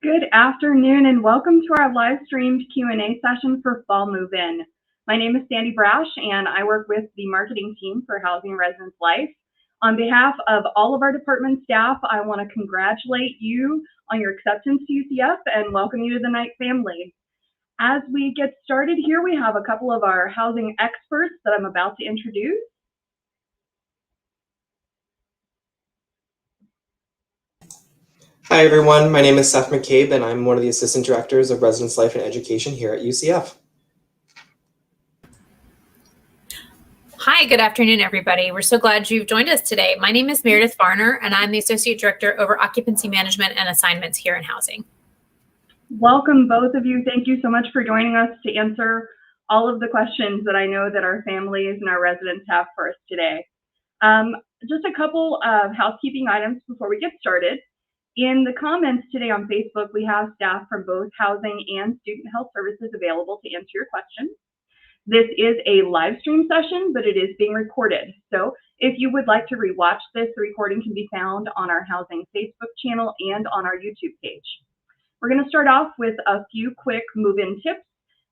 Good afternoon and welcome to our live streamed Q&A session for Fall Move-In. My name is Sandy Brash and I work with the marketing team for Housing and Residence Life. On behalf of all of our department staff, I want to congratulate you on your acceptance to UCF and welcome you to the Knight family. As we get started here, we have a couple of our housing experts that I'm about to introduce. Hi everyone, my name is Seth McCabe and I'm one of the Assistant Directors of Residence Life and Education here at UCF. Hi, good afternoon, everybody. We're so glad you've joined us today. My name is Meredith Varner, and I'm the Associate Director over Occupancy Management and Assignments here in Housing. Welcome, both of you. Thank you so much for joining us to answer all of the questions that I know that our families and our residents have for us today. Just a couple of housekeeping items before we get started. In the comments today on Facebook, we have staff from both Housing and Student Health Services available to answer your questions. This is a live stream session, but it is being recorded. So if you would like to rewatch this, the recording can be found on our Housing Facebook channel and on our YouTube page. We're going to start off with a few quick move-in tips,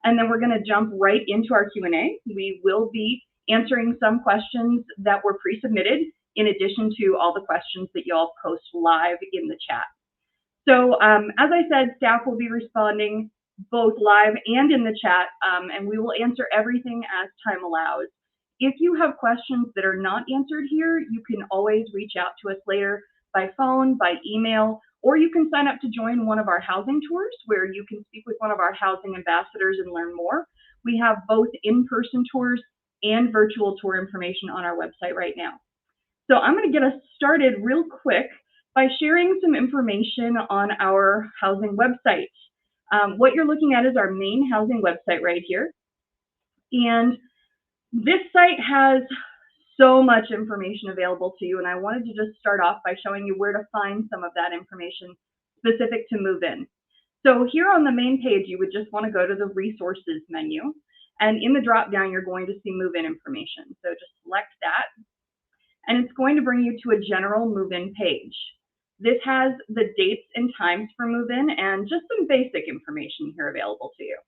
and then we're going to jump right into our Q&A. We will be answering some questions that were pre-submitted in addition to all the questions that you all post live in the chat. So as I said, staff will be responding both live and in the chat, and we will answer everything as time allows. If you have questions that are not answered here, you can always reach out to us later by phone, by email, or you can sign up to join one of our housing tours where you can speak with one of our housing ambassadors and learn more. We have both in-person tours and virtual tour information on our website right now. So I'm going to get us started real quick by sharing some information on our housing website. What you're looking at is our main housing website right here. And this site has so much information available to you, and I wanted to just start off by showing you where to find some of that information specific to move-in. So here on the main page, you would just want to go to the resources menu, and in the drop-down, you're going to see move-in information. So just select that, and it's going to bring you to a general move-in page. This has the dates and times for move-in and just some basic information here available to you.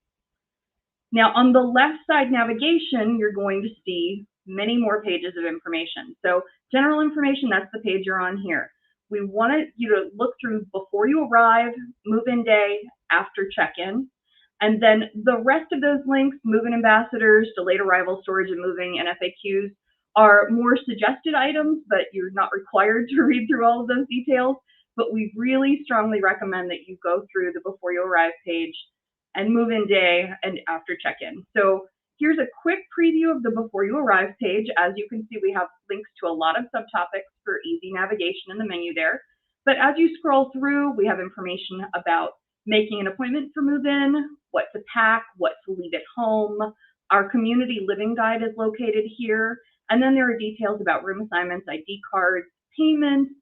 Now on the left side navigation, you're going to see many more pages of information. So general information, that's the page you're on here. We wanted you to look through before you arrive, move-in day, after check-in, and then the rest of those links, move-in ambassadors, delayed arrival, storage and moving, and FAQs, are more suggested items, but you're not required to read through all of those details. But we really strongly recommend that you go through the before you arrive page and move-in day and after check-in. So here's a quick preview of the before you arrive page. As you can see, we have links to a lot of subtopics for easy navigation in the menu there. But as you scroll through, we have information about making an appointment for move-in, what to pack, what to leave at home. Our community living guide is located here. And then there are details about room assignments, ID cards, payments,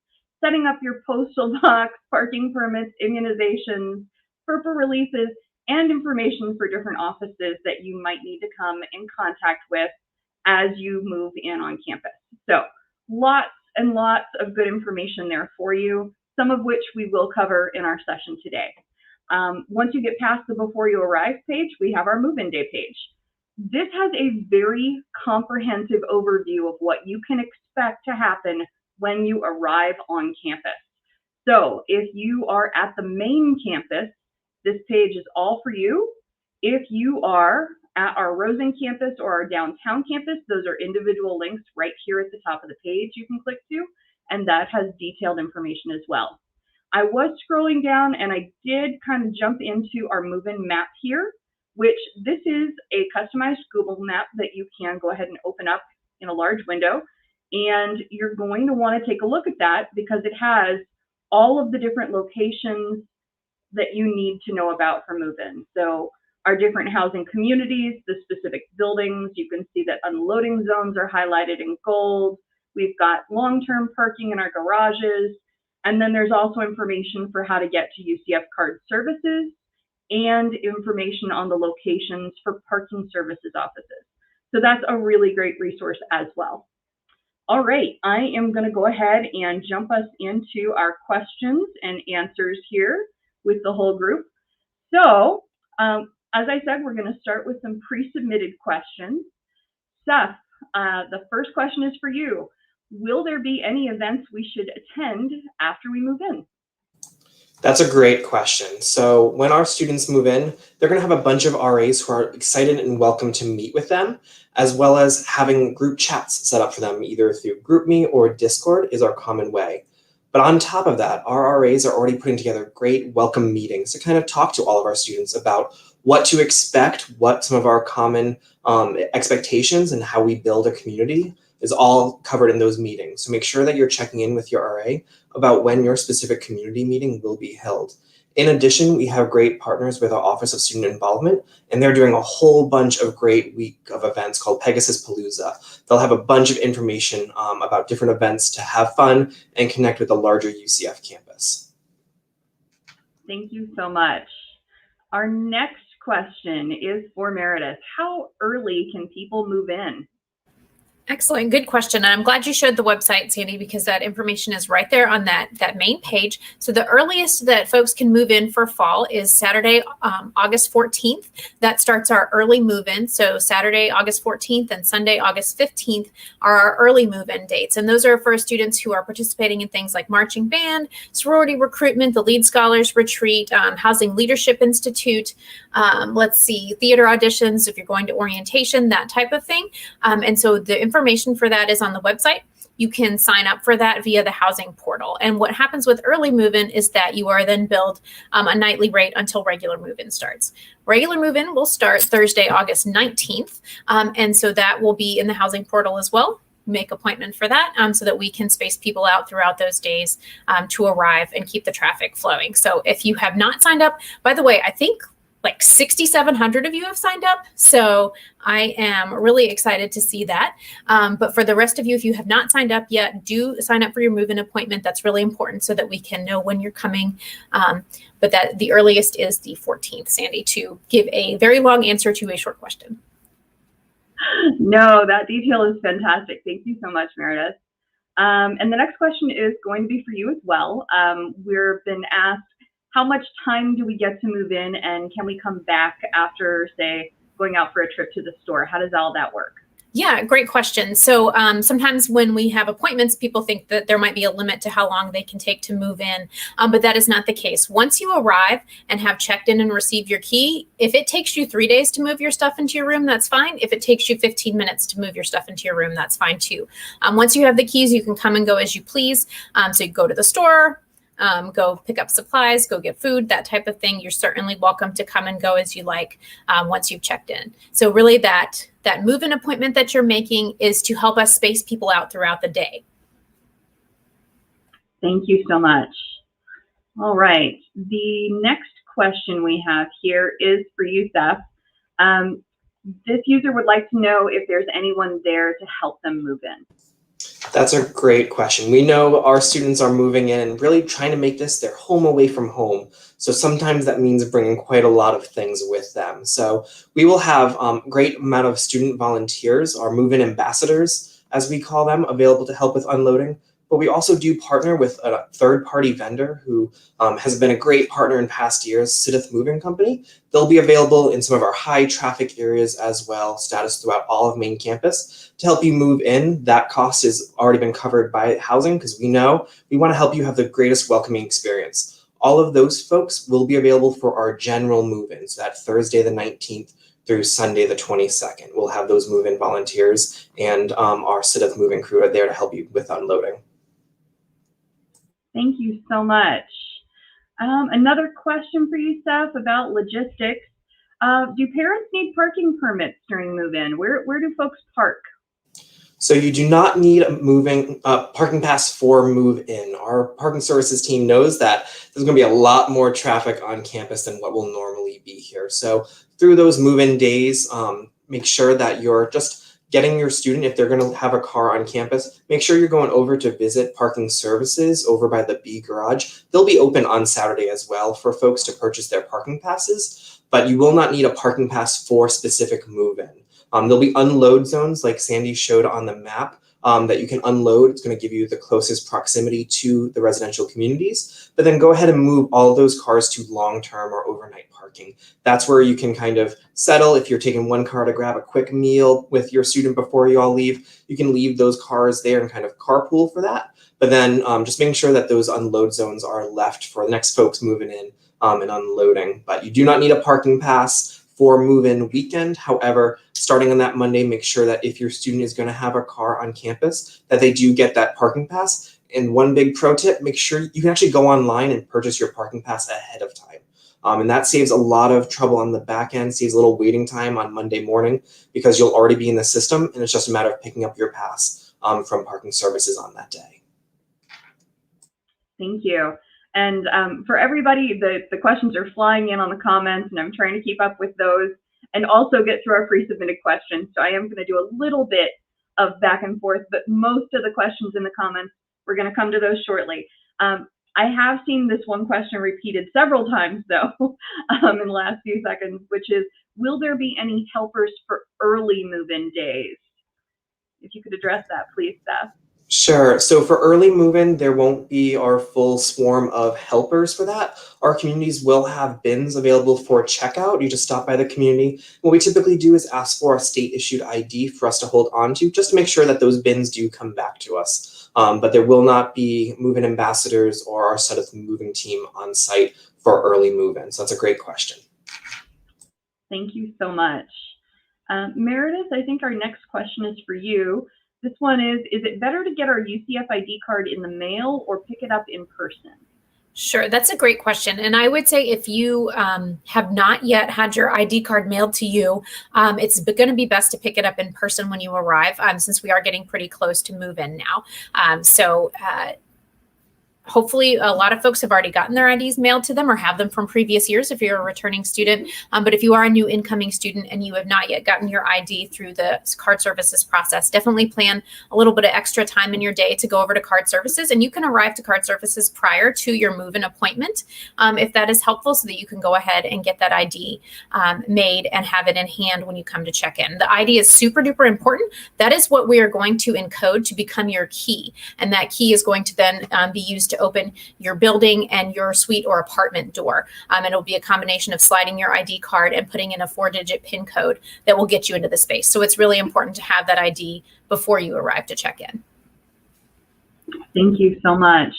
setting up your postal box, parking permits, immunizations, FERPA releases, and information for different offices that you might need to come in contact with as you move in on campus. So lots and lots of good information there for you, some of which we will cover in our session today. Once you get past the before you arrive page, we have our move-in day page. This has a very comprehensive overview of what you can expect to happen when you arrive on campus. So if you are at the main campus, this page is all for you. If you are at our Rosen campus or our downtown campus, those are individual links right here at the top of the page you can click to, and that has detailed information as well. I was scrolling down and I did kind of jump into our move-in map here, which this is a customized Google map that you can go ahead and open up in a large window. And you're going to want to take a look at that because it has all of the different locations that you need to know about for move-in. So our different housing communities, the specific buildings, you can see that unloading zones are highlighted in gold. We've got long-term parking in our garages. And then there's also information for how to get to UCF card services and information on the locations for parking services offices. So that's a really great resource as well. All right, I am going to go ahead and jump us into our questions and answers here. with the whole group. So as I said, we're going to start with some pre-submitted questions. Seth, the first question is for you. Will there be any events we should attend after we move in? That's a great question. So when our students move in, they're going to have a bunch of RAs who are excited and welcome to meet with them, as well as having group chats set up for them, either through GroupMe or Discord is our common way. But on top of that, our RAs are already putting together great welcome meetings to kind of talk to all of our students about what to expect, what some of our common expectations and how we build a community is all covered in those meetings. So make sure that you're checking in with your RA about when your specific community meeting will be held. In addition, we have great partners with our Office of Student Involvement, and they're doing a whole bunch of great week of events called Pegasus Palooza. They'll have a bunch of information about different events to have fun and connect with the larger UCF campus. Thank you so much. Our next question is for Meredith. How early can people move in? Excellent. Good question. And I'm glad you showed the website, Sandy, because that information is right there on that main page. So the earliest that folks can move in for fall is Saturday, August 14th. That starts our early move-in. So Saturday, August 14th and Sunday, August 15th are our early move-in dates. And those are for students who are participating in things like marching band, sorority recruitment, the Lead Scholars Retreat, Housing Leadership Institute, theater auditions, if you're going to orientation, that type of thing. And so the information for that is on the website. You can sign up for that via the housing portal. And what happens with early move-in is that you are then billed a nightly rate until regular move-in starts. Regular move-in will start Thursday, August 19th. And so that will be in the housing portal as well. Make appointment for that so that we can space people out throughout those days to arrive and keep the traffic flowing. So if you have not signed up, by the way, I think like 6,700 of you have signed up. So I am really excited to see that. But for the rest of you, if you have not signed up yet, do sign up for your move-in appointment. That's really important so that we can know when you're coming. But that the earliest is the 14th, Sandy, to give a very long answer to a short question. No, that detail is fantastic. Thank you so much, Meredith. And the next question is going to be for you as well. We've been asked, how much time do we get to move in, and can we come back after, say, going out for a trip to the store? How does all that work? Yeah, great question. So sometimes when we have appointments, people think that there might be a limit to how long they can take to move in, but that is not the case. Once you arrive and have checked in and received your key, if it takes you 3 days to move your stuff into your room, that's fine. If it takes you 15 minutes to move your stuff into your room, that's fine too. Once you have the keys, you can come and go as you please. So you go to the store, go pick up supplies, go get food, that type of thing. You're certainly welcome to come and go as you like once you've checked in. So really that move-in appointment that you're making is to help us space people out throughout the day. Thank you so much. All right. The next question we have here is for you, Seth. This user would like to know if there's anyone there to help them move in. That's a great question. We know our students are moving in and really trying to make this their home away from home. So sometimes that means bringing quite a lot of things with them. So we will have a great amount of student volunteers, our move-in ambassadors, as we call them, available to help with unloading. But we also do partner with a third-party vendor who has been a great partner in past years, Siddith Moving Company. They'll be available in some of our high traffic areas as well, status throughout all of main campus, to help you move in. That cost has already been covered by housing because we know we want to help you have the greatest welcoming experience. All of those folks will be available for our general move-in, so that Thursday the 19th through Sunday the 22nd. We'll have those move-in volunteers and our Siddith Moving crew are there to help you with unloading. Thank you so much. Another question for you, Seth, about logistics. Do parents need parking permits during move-in? Where do folks park? So you do not need a parking pass for move-in. Our parking services team knows that there's going to be a lot more traffic on campus than what will normally be here. So through those move-in days, make sure that you're just getting your student, if they're going to have a car on campus, make sure you're going over to visit parking services over by the B garage. They'll be open on Saturday as well for folks to purchase their parking passes, but you will not need a parking pass for specific move-in. There'll be unload zones like Sandy showed on the map that you can unload. It's going to give you the closest proximity to the residential communities, but then go ahead and move all those cars to long-term or overnight parking. That's where you can kind of settle. If you're taking one car to grab a quick meal with your student before you all leave, you can leave those cars there and kind of carpool for that. But then just making sure that those unload zones are left for the next folks moving in and unloading. But you do not need a parking pass for move-in weekend. However, starting on that Monday, make sure that if your student is going to have a car on campus, that they do get that parking pass. And one big pro tip, make sure you can actually go online and purchase your parking pass ahead of time. And that saves a lot of trouble on the back end, saves a little waiting time on Monday morning because you'll already be in the system and it's just a matter of picking up your pass from parking services on that day. Thank you. And for everybody, the questions are flying in on the comments, and I'm trying to keep up with those and also get through our pre-submitted questions. So I am going to do a little bit of back and forth, but most of the questions in the comments, we're going to come to those shortly. I have seen this one question repeated several times, though, in the last few seconds, which is, will there be any helpers for early move-in days? If you could address that, please, Steph. Sure. So for early move-in, there won't be our full swarm of helpers for that. Our communities will have bins available for checkout. You just stop by the community. What we typically do is ask for a state-issued ID for us to hold on to, just to make sure that those bins do come back to us. But there will not be move-in ambassadors or our set of moving team on site for early move-in. So that's a great question. Thank you so much. Meredith, I think our next question is for you. This one is it better to get our UCF ID card in the mail or pick it up in person? Sure, that's a great question. And I would say if you have not yet had your ID card mailed to you, it's going to be best to pick it up in person when you arrive, since we are getting pretty close to move-in now. Hopefully, a lot of folks have already gotten their IDs mailed to them or have them from previous years if you're a returning student. But if you are a new incoming student and you have not yet gotten your ID through the card services process, definitely plan a little bit of extra time in your day to go over to card services. And you can arrive to card services prior to your move-in appointment if that is helpful, so that you can go ahead and get that ID made and have it in hand when you come to check in. The ID is super duper important. That is what we are going to encode to become your key. And that key is going to then be used to open your building and your suite or apartment door. And it'll be a combination of sliding your ID card and putting in a 4-digit PIN code that will get you into the space. So it's really important to have that ID before you arrive to check in. Thank you so much.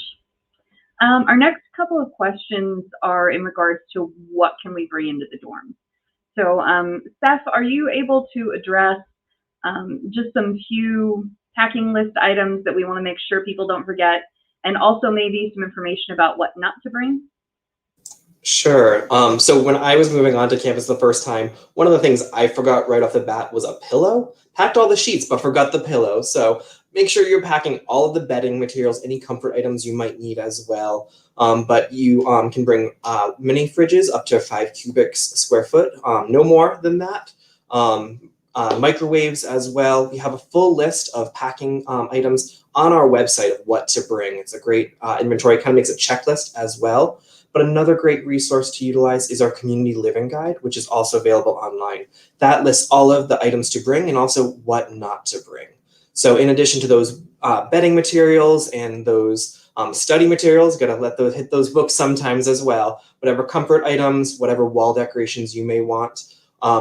Our next couple of questions are in regards to what can we bring into the dorms. So Steph, are you able to address just some few packing list items that we want to make sure people don't forget, and also maybe some information about what not to bring? Sure. So when I was moving onto campus the first time, one of the things I forgot right off the bat was a pillow. Packed all the sheets, but forgot the pillow. So make sure you're packing all of the bedding materials, any comfort items you might need as well. But you can bring mini fridges up to 5 cubic square foot, no more than that. Microwaves as well. We have a full list of packing items on our website of what to bring. It's a great inventory, kind of makes a checklist as well. But another great resource to utilize is our community living guide, which is also available online. That lists all of the items to bring and also what not to bring. So in addition to those bedding materials and those study materials, gotta let those hit those books sometimes as well. Whatever comfort items, whatever wall decorations you may want.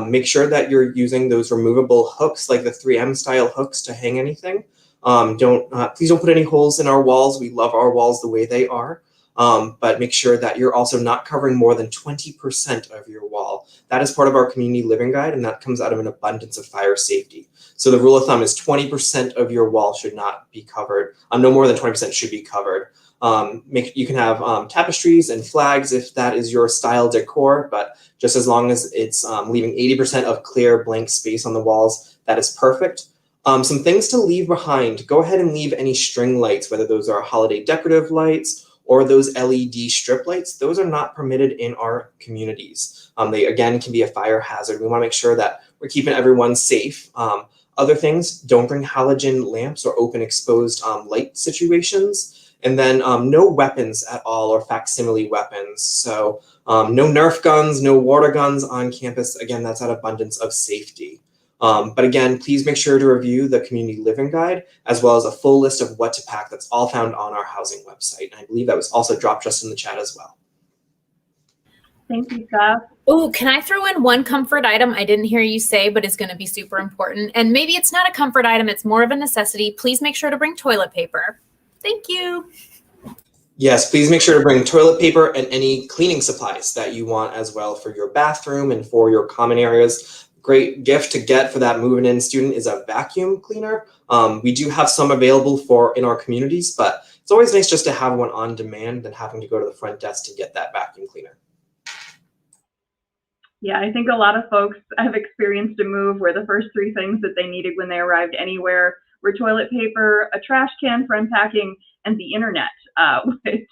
Make sure that you're using those removable hooks, like the 3M style hooks, to hang anything. Please don't put any holes in our walls. We love our walls the way they are. But make sure that you're also not covering more than 20% of your wall. That is part of our community living guide, and that comes out of an abundance of fire safety. So the rule of thumb is 20% of your wall should not be covered. No more than 20% should be covered. You can have tapestries and flags if that is your style decor, but just as long as it's leaving 80% of clear blank space on the walls, that is perfect. Some things to leave behind. Go ahead and leave any string lights, whether those are holiday decorative lights or those LED strip lights. Those are not permitted in our communities. They, again, can be a fire hazard. We want to make sure that we're keeping everyone safe. Other things, don't bring halogen lamps or open exposed light situations. And then no weapons at all or facsimile weapons. So no Nerf guns, no water guns on campus. Again, that's out of abundance of safety. But again, please make sure to review the community living guide, as well as a full list of what to pack. That's all found on our housing website. And I believe that was also dropped just in the chat as well. Thank you, Steph. Oh, can I throw in one comfort item I didn't hear you say, but is going to be super important? And maybe it's not a comfort item, it's more of a necessity. Please make sure to bring toilet paper. Thank you. Yes, please make sure to bring toilet paper and any cleaning supplies that you want as well for your bathroom and for your common areas. Great gift to get for that moving in student is a vacuum cleaner. We do have some available in our communities, but it's always nice just to have one on demand than having to go to the front desk to get that vacuum cleaner. Yeah, I think a lot of folks have experienced a move where the first three things that they needed when they arrived anywhere were toilet paper, a trash can for unpacking, and the internet, which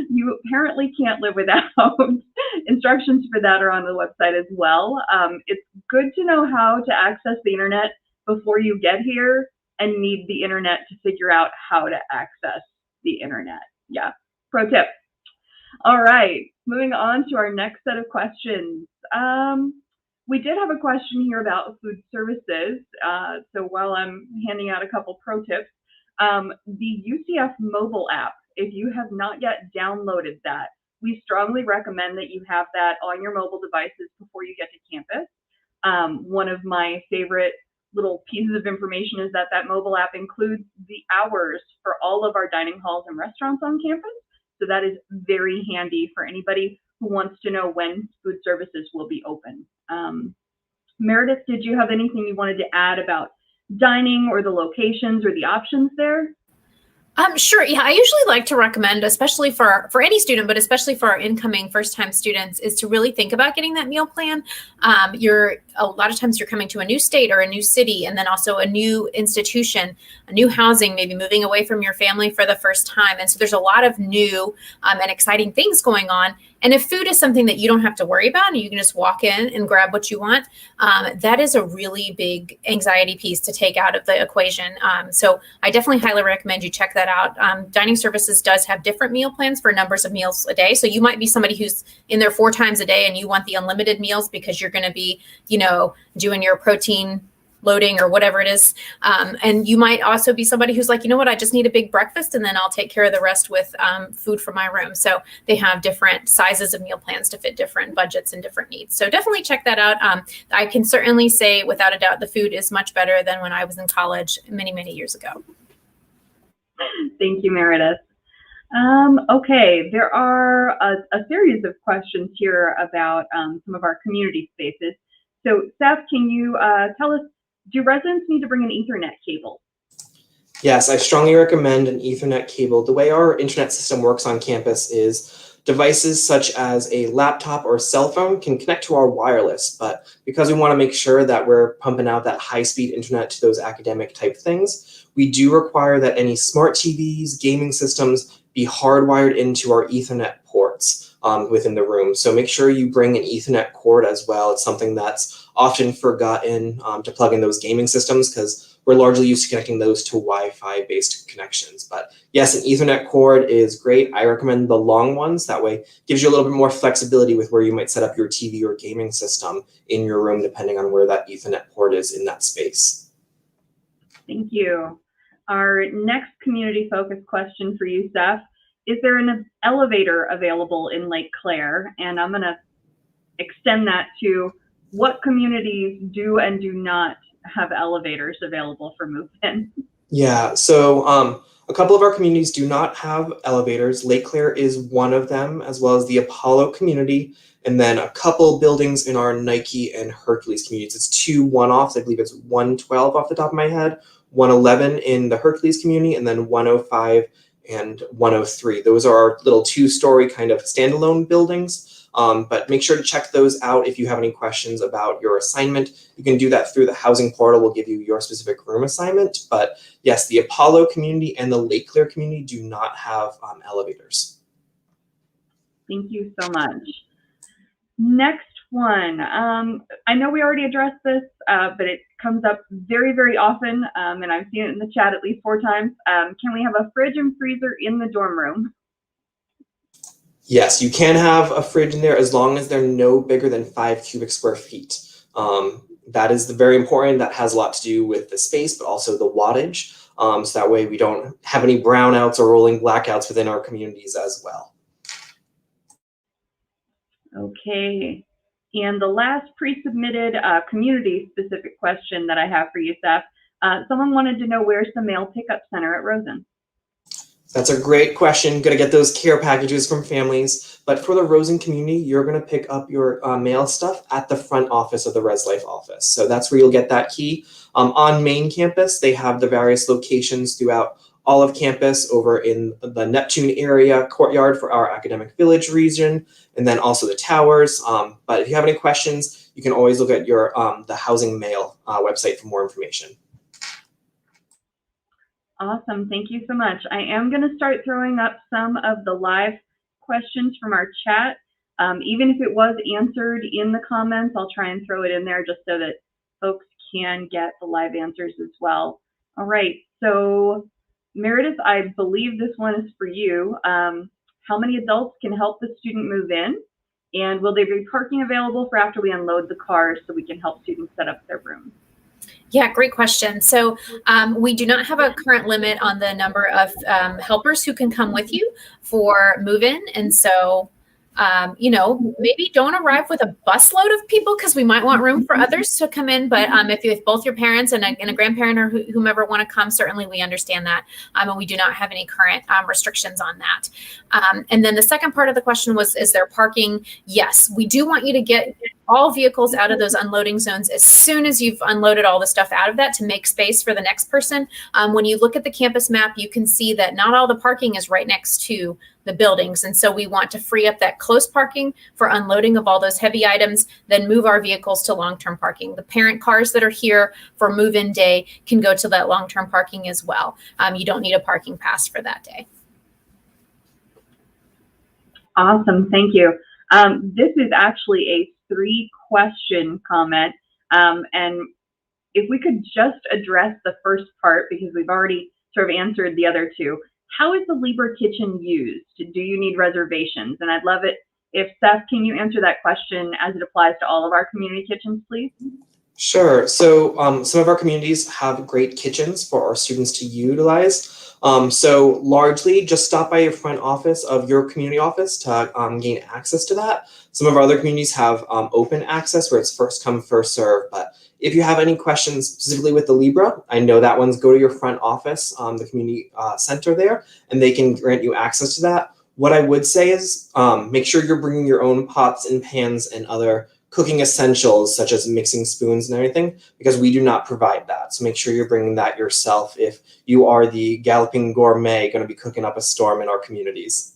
you apparently can't live without. Instructions for that are on the website as well. It's good to know how to access the internet before you get here and need the internet to figure out how to access the internet. Yeah, pro tip. All right, moving on to our next set of questions. We did have a question here about food services. So while I'm handing out a couple pro tips, the UCF mobile app, if you have not yet downloaded that, we strongly recommend that you have that on your mobile devices before you get to campus. One of my favorite little pieces of information is that that mobile app includes the hours for all of our dining halls and restaurants on campus. So that is very handy for anybody who wants to know when food services will be open. Meredith, did you have anything you wanted to add about dining or the locations or the options there? Sure. Yeah, I usually like to recommend, especially for any student, but especially for our incoming first-time students, is to really think about getting that meal plan. A lot of times you're coming to a new state or a new city, and then also a new institution, a new housing, maybe moving away from your family for the first time. And so there's a lot of new and exciting things going on. And if food is something that you don't have to worry about and you can just walk in and grab what you want, that is a really big anxiety piece to take out of the equation. So I definitely highly recommend you check that out. Dining Services does have different meal plans for numbers of meals a day. So you might be somebody who's in there 4 times a day and you want the unlimited meals because you're going to be, doing your protein loading or whatever it is. And you might also be somebody who's like, you know what, I just need a big breakfast and then I'll take care of the rest with food from my room. So they have different sizes of meal plans to fit different budgets and different needs. So definitely check that out. I can certainly say without a doubt, the food is much better than when I was in college many, many years ago. Thank you, Meredith. Okay, there are a series of questions here about some of our community spaces. So Seth, can you tell us, do residents need to bring an Ethernet cable? Yes, I strongly recommend an Ethernet cable. The way our internet system works on campus is devices such as a laptop or cell phone can connect to our wireless, but because we want to make sure that we're pumping out that high-speed internet to those academic type things, we do require that any smart TVs, gaming systems be hardwired into our Ethernet ports within the room. So make sure you bring an Ethernet cord as well. It's something that's often forgotten to plug in those gaming systems because we're largely used to connecting those to Wi-Fi based connections. But yes, an Ethernet cord is great. I recommend the long ones. That way it gives you a little bit more flexibility with where you might set up your TV or gaming system in your room, depending on where that Ethernet port is in that space. Thank you. Our next community focused question for you, Steph. Is there an elevator available in Lake Claire? And I'm going to extend that to what communities do and do not have elevators available for move-in. Yeah, so a couple of our communities do not have elevators. Lake Claire is one of them, as well as the Apollo community, and then a couple buildings in our Nike and Hercules communities. It's 2 one-offs. I believe it's 112 off the top of my head, 111 in the Hercules community, and then 105 and 103. Those are our little 2-story kind of standalone buildings. But make sure to check those out if you have any questions about your assignment. You can do that through the housing portal. We'll give you your specific room assignment. But yes, the Apollo community and the Lake Claire community do not have elevators. Thank you so much. Next one. I know we already addressed this, but it comes up very, very often, and I've seen it in the chat at least 4 times. Can we have a fridge and freezer in the dorm room? Yes, you can have a fridge in there as long as they're no bigger than 5 cubic square feet. that is very important. That has a lot to do with the space, but also the wattage. So that way we don't have any brownouts or rolling blackouts within our communities as well. Okay. And the last pre-submitted community-specific question that I have for you, Seth, someone wanted to know, where's the mail pickup center at Rosen? That's a great question. Going to get those care packages from families. But for the Rosen community, you're going to pick up your mail stuff at the front office of the Res Life office. So that's where you'll get that key. On main campus, they have the various locations throughout all of campus over in the Neptune area courtyard for our academic village region, and then also the towers. But if you have any questions, you can always look at your the housing mail website for more information. Awesome, thank you so much. I am going to start throwing up some of the live questions from our chat. Even if it was answered in the comments, I'll try and throw it in there just so that folks can get the live answers as well. All right, so Meredith, I believe this one is for you. How many adults can help the student move in? And will there be parking available for after we unload the cars so we can help students set up their rooms? Yeah, great question. So we do not have a current limit on the number of helpers who can come with you for move-in. And so, you know, maybe don't arrive with a busload of people because we might want room for others to come in. But if both your parents and a grandparent or whomever want to come, certainly we understand that. And we do not have any current restrictions on that. And then the second part of the question was, is there parking? Yes, we do want you to get all vehicles out of those unloading zones as soon as you've unloaded all the stuff out of that to make space for the next person. When you look at the campus map, you can see that not all the parking is right next to the buildings. And so we want to free up that close parking for unloading of all those heavy items, then move our vehicles to long-term parking. The parent cars that are here for move-in day can go to that long-term parking as well. You don't need a parking pass for that day. Awesome, thank you. This is actually a 3-question comment. And if we could just address the first part, because we've already sort of answered the other two. How is the Libre kitchen used? Do you need reservations? And I'd love it if, Seth, can you answer that question as it applies to all of our community kitchens, please? Sure. So some of our communities have great kitchens for our students to utilize. So largely just stop by your front office of your community office to gain access to that. Some of our other communities have open access where it's first come, first serve. But if you have any questions specifically with the Libre, I know that one's go to your front office, the community center there, and they can grant you access to that. What I would say is make sure you're bringing your own pots and pans and other cooking essentials such as mixing spoons and everything, because we do not provide that. So make sure you're bringing that yourself if you are the galloping gourmet going to be cooking up a storm in our communities.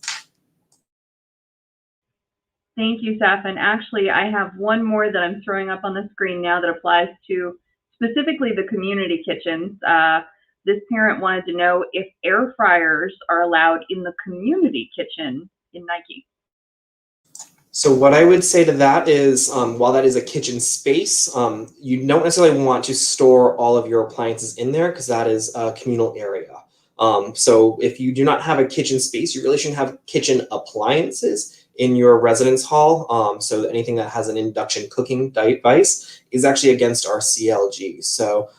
Thank you, Seth. And actually, I have one more that I'm throwing up on the screen now that applies to specifically the community kitchens. This parent wanted to know if air fryers are allowed in the community kitchen in Nike. So what I would say to that is, while that is a kitchen space, you don't necessarily want to store all of your appliances in there because that is a communal area. So if you do not have a kitchen space, you really shouldn't have kitchen appliances in your residence hall. So anything that has an induction cooking device is actually against our CLG. So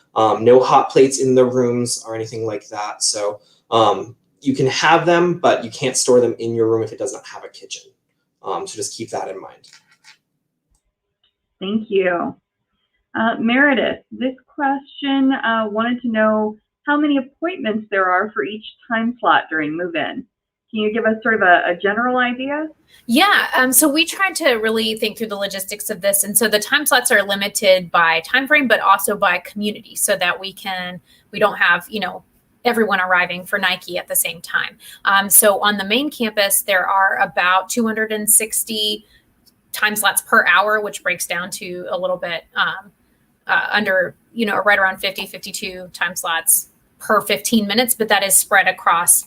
no hot plates in the rooms or anything like that. So you can have them, but you can't store them in your room if it does not have a kitchen. So just keep that in mind. Thank you. Meredith, this question wanted to know how many appointments there are for each time slot during move-in. Can you give us sort of a general idea? Yeah, so we tried to really think through the logistics of this. And so the time slots are limited by time frame, but also by community so that we don't have, everyone arriving for Nike at the same time. So on the main campus, there are about 260 time slots per hour, which breaks down to a little bit under, right around 50, 52 time slots per 15 minutes, but that is spread across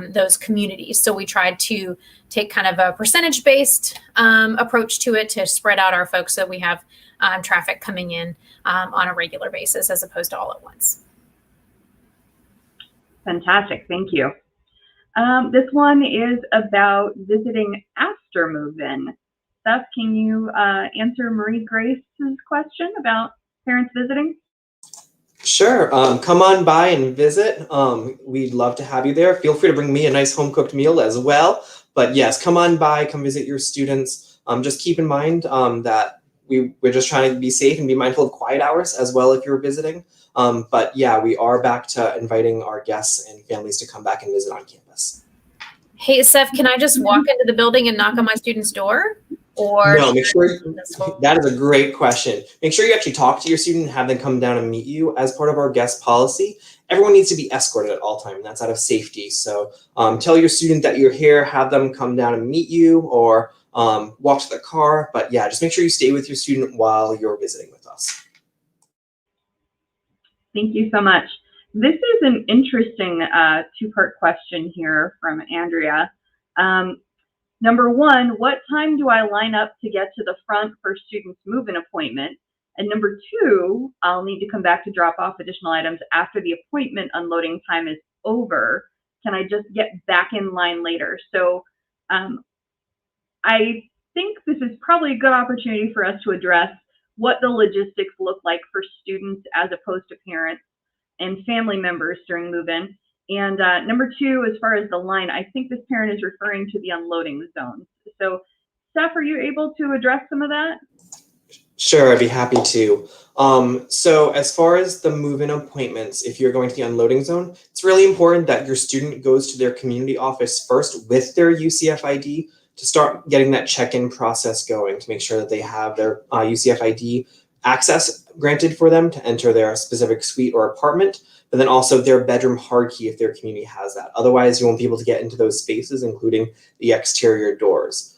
those communities. So we tried to take kind of a percentage-based approach to it to spread out our folks so we have traffic coming in on a regular basis as opposed to all at once. Fantastic, thank you. This one is about visiting after move-in. Seth, can you answer Marie Grace's question about parents visiting? Sure. Come on by and visit. We'd love to have you there. Feel free to bring me a nice home cooked meal as well. But yes, come on by, come visit your students. Just keep in mind that we're just trying to be safe and be mindful of quiet hours as well if you're visiting. But yeah, we are back to inviting our guests and families to come back and visit on campus. Hey, Steph, can I just walk into the building and knock on my student's door? Or no, make sure that is a great question. Make sure you actually talk to your student and have them come down and meet you as part of our guest policy. Everyone needs to be escorted at all times, and that's out of safety. So tell your student that you're here, have them come down and meet you, or walk to the car. But yeah, just make sure you stay with your student while you're visiting with us. Thank you so much. This is an interesting two-part question here from Andrea. Number one, what time do I line up to get to the front for students' move-in appointment? And number two, I'll need to come back to drop off additional items after the appointment unloading time is over. Can I just get back in line later? So I think this is probably a good opportunity for us to address what the logistics look like for students as opposed to parents and family members during move-in. And number two, as far as the line, I think this parent is referring to the unloading zones. So Steph, are you able to address some of that? Sure, I'd be happy to. So as far as the move-in appointments, if you're going to the unloading zone, it's really important that your student goes to their community office first with their UCF ID to start getting that check-in process going, to make sure that they have their UCF ID access granted for them to enter their specific suite or apartment, but then also their bedroom hard key if their community has that. Otherwise, you won't be able to get into those spaces, including the exterior doors.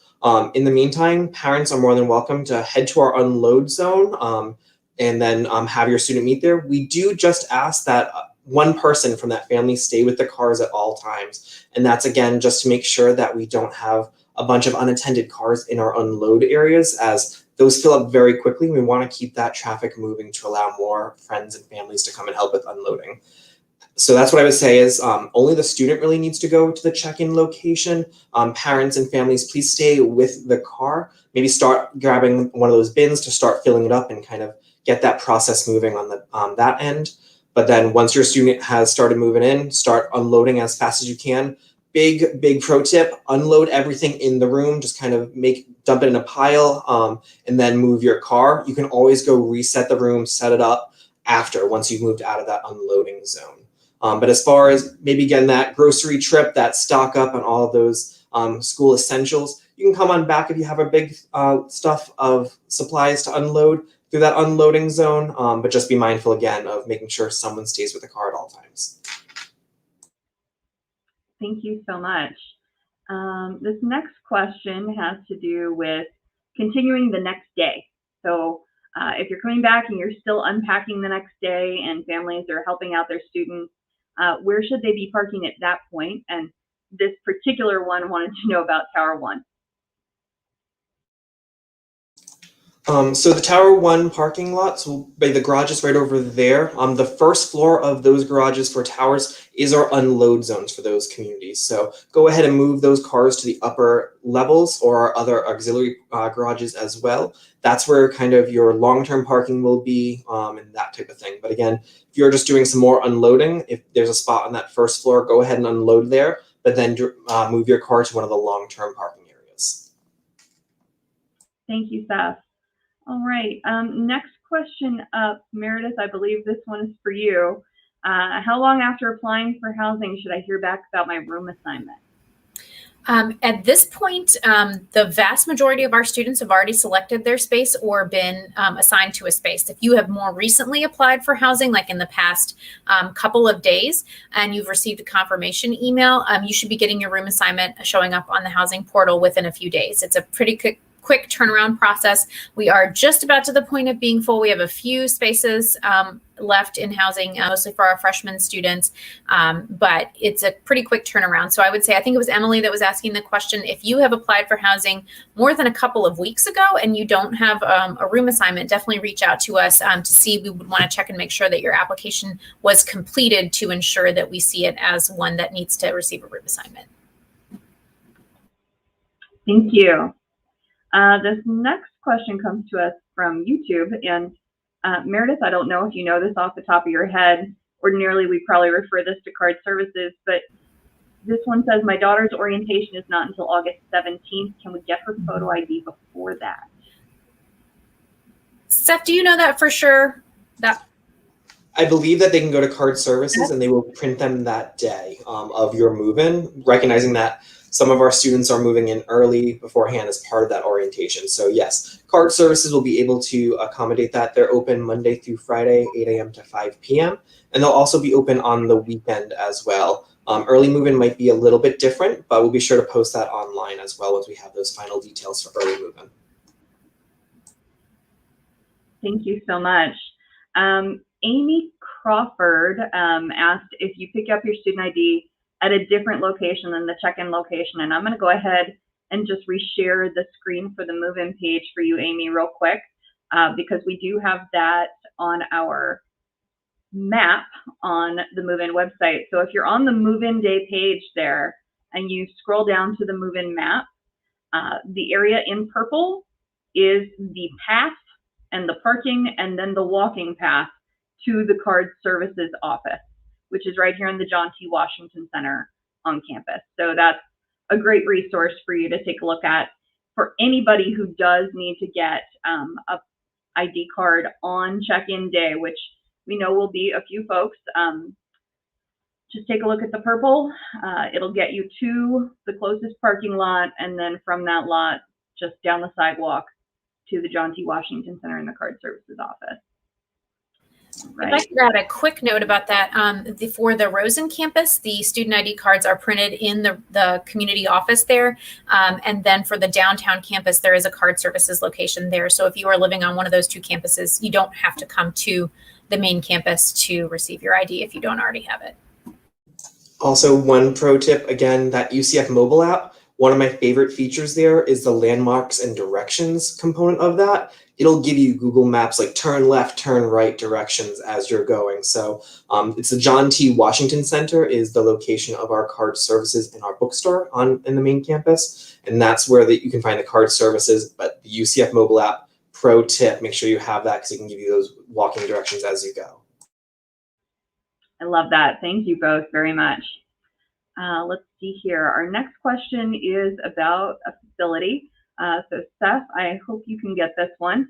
In the meantime, parents are more than welcome to head to our unload zone and then have your student meet there. We do just ask that one person from that family stay with the cars at all times. And that's, again, just to make sure that we don't have a bunch of unattended cars in our unload areas, as those fill up very quickly. We want to keep that traffic moving to allow more friends and families to come and help with unloading. So that's what I would say is only the student really needs to go to the check-in location. Parents and families, please stay with the car. Maybe start grabbing one of those bins to start filling it up and kind of get that process moving on that end. But then once your student has started moving in, start unloading as fast as you can. Big pro tip, unload everything in the room. Just kind of dump it in a pile and then move your car. You can always go reset the room, set it up once you've moved out of that unloading zone. But as far as maybe getting that grocery trip, that stock up on all of those school essentials, you can come on back if you have a big stuff of supplies to unload through that unloading zone. But just be mindful again of making sure someone stays with the car at all times. Thank you so much. This next question has to do with continuing the next day. So if you're coming back and you're still unpacking the next day and families are helping out their students, where should they be parking at that point? And this particular one wanted to know about Tower 1. So the Tower 1 parking lots will be the garages right over there. The first floor of those garages for towers is our unload zones for those communities. So go ahead and move those cars to the upper levels or our other auxiliary garages as well. That's where kind of your long-term parking will be and that type of thing. But again, if you're just doing some more unloading, if there's a spot on that first floor, go ahead and unload there, but then move your car to one of the long-term parking areas. Thank you, Seth. All right, next question up, Meredith, I believe this one is for you. How long after applying for housing should I hear back about my room assignment? At this point, the vast majority of our students have already selected their space or been assigned to a space. If you have more recently applied for housing, like in the past couple of days, and you've received a confirmation email, you should be getting your room assignment showing up on the housing portal within a few days. It's a pretty quick turnaround process. We are just about to the point of being full. We have a few spaces left in housing, mostly for our freshman students, but it's a pretty quick turnaround. So I would say, I think it was Emily that was asking the question, if you have applied for housing more than a couple of weeks ago and you don't have a room assignment, definitely reach out to us to see. We would want to check and make sure that your application was completed to ensure that we see it as one that needs to receive a room assignment. Thank you. This next question comes to us from YouTube, and Meredith, I don't know if you know this off the top of your head. Ordinarily, we probably refer this to card services, but this one says, my daughter's orientation is not until August 17th. Can we get her photo ID before that? Steph, do you know that for sure? I believe that they can go to card services and they will print them that day of your move-in, recognizing that some of our students are moving in early beforehand as part of that orientation. So yes, card services will be able to accommodate that. They're open Monday through Friday, 8 a.m. to 5 p.m. And they'll also be open on the weekend as well. Early move-in might be a little bit different, but we'll be sure to post that online as well once we have those final details for early move-in. Thank you so much. Amy Crawford asked if you pick up your student ID at a different location than the check-in location. And I'm going to go ahead and just reshare the screen for the move-in page for you, Amy, real quick, because we do have that on our map on the move-in website. So if you're on the move-in day page there and you scroll down to the move-in map, the area in purple is the path and the parking and then the walking path to the card services office, which is right here in the John T. Washington Center on campus. So that's a great resource for you to take a look at for anybody who does need to get a ID card on check-in day, which we know will be a few folks. Just take a look at the purple. It'll get you to the closest parking lot, and then from that lot, just down the sidewalk to the John T. Washington Center in the card services office. Right. If I could add a quick note about that, for the Rosen campus, the student ID cards are printed in the community office there. And then for the downtown campus, there is a card services location there. So if you are living on one of those two campuses, you don't have to come to the main campus to receive your ID if you don't already have it. Also, one pro tip, again, that UCF mobile app, one of my favorite features there is the landmarks and directions component of that. It'll give you Google Maps, like turn left, turn right directions as you're going. So it's the John T. Washington Center is the location of our card services in our bookstore in the main campus. And that's where you can find the card services, but the UCF mobile app, pro tip, make sure you have that because it can give you those walking directions as you go. I love that. Thank you both very much. Let's see here. Our next question is about a facility. So Seth, I hope you can get this one.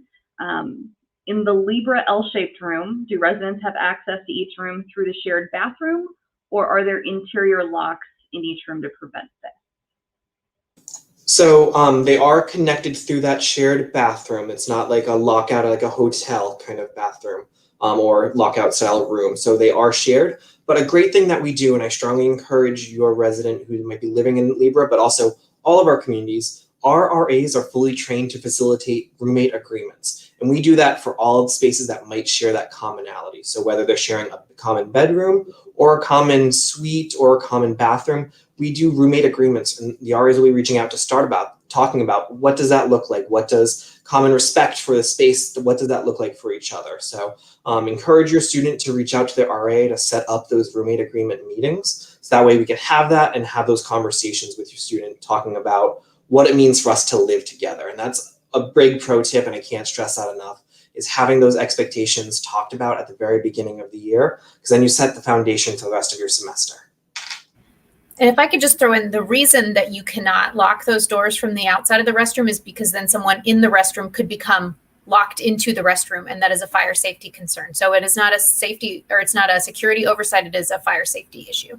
In the Libra L-shaped room, do residents have access to each room through the shared bathroom, or are there interior locks in each room to prevent this? So they are connected through that shared bathroom. It's not like a lockout, like a hotel kind of bathroom or lockout style room. So they are shared. But a great thing that we do, and I strongly encourage your resident who might be living in Libra, but also all of our communities, our RAs are fully trained to facilitate roommate agreements. And we do that for all spaces that might share that commonality. So whether they're sharing a common bedroom or a common suite or a common bathroom, we do roommate agreements. And the RAs will be reaching out to talking about what does that look like? What does common respect for the space, what does that look like for each other? So encourage your student to reach out to their RA to set up those roommate agreement meetings. So that way we can have that and have those conversations with your student talking about what it means for us to live together. And that's a big pro tip, and I can't stress that enough, is having those expectations talked about at the very beginning of the year, because then you set the foundation for the rest of your semester. And if I could just throw in, the reason that you cannot lock those doors from the outside of the restroom is because then someone in the restroom could become locked into the restroom, and that is a fire safety concern. So it is not a safety, or it's not a security oversight, it is a fire safety issue.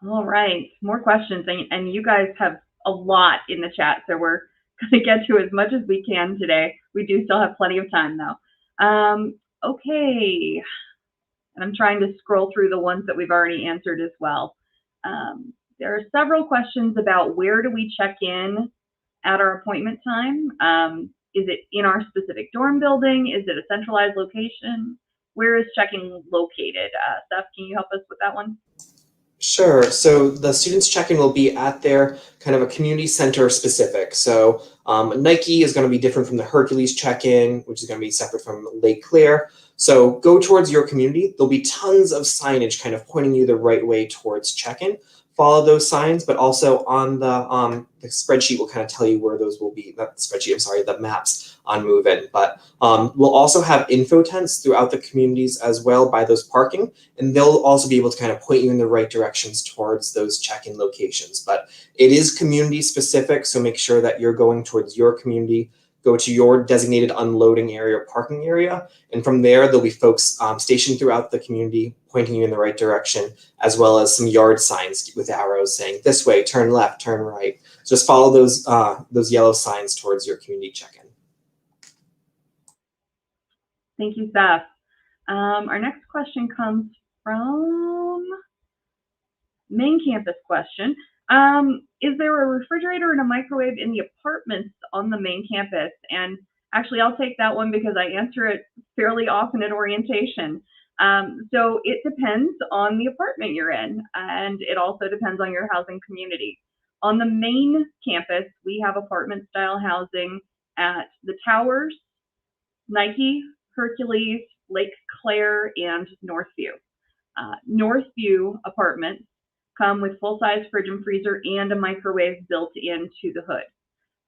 All right, more questions, and you guys have a lot in the chat, so we're going to get to as much as we can today. We do still have plenty of time, though. Okay, and I'm trying to scroll through the ones that we've already answered as well. There are several questions about where do we check in at our appointment time. Is it in our specific dorm building? Is it a centralized location? Where is check-in located? Seth, can you help us with that one? Sure. So the students check-in will be at their kind of a community center specific. So Nike is going to be different from the Hercules check-in, which is going to be separate from Lake Claire. So go towards your community. There'll be tons of signage kind of pointing you the right way towards check-in. follow those signs, but also on the spreadsheet will kind of tell you where those will be. Not the spreadsheet, I'm sorry, the maps on move-in. But we'll also have info tents throughout the communities as well by those parking, and they'll also be able to kind of point you in the right directions towards those check-in locations. But it is community specific, so make sure that you're going towards your community. Go to your designated unloading area or parking area, and from there there'll be folks stationed throughout the community pointing you in the right direction, as well as some yard signs with arrows saying this way, turn left, turn right. So just follow those yellow signs towards your community check-in. Thank you, Seth. Our next question comes from main campus question. Is there a refrigerator and a microwave in the apartments on the main campus? And actually, I'll take that one because I answer it fairly often at orientation. So it depends on the apartment you're in, and it also depends on your housing community. On the main campus, we have apartment style housing at the Towers, Nike, Hercules, Lake Claire, and Northview. Northview apartments come with full-size fridge and freezer and a microwave built into the hood.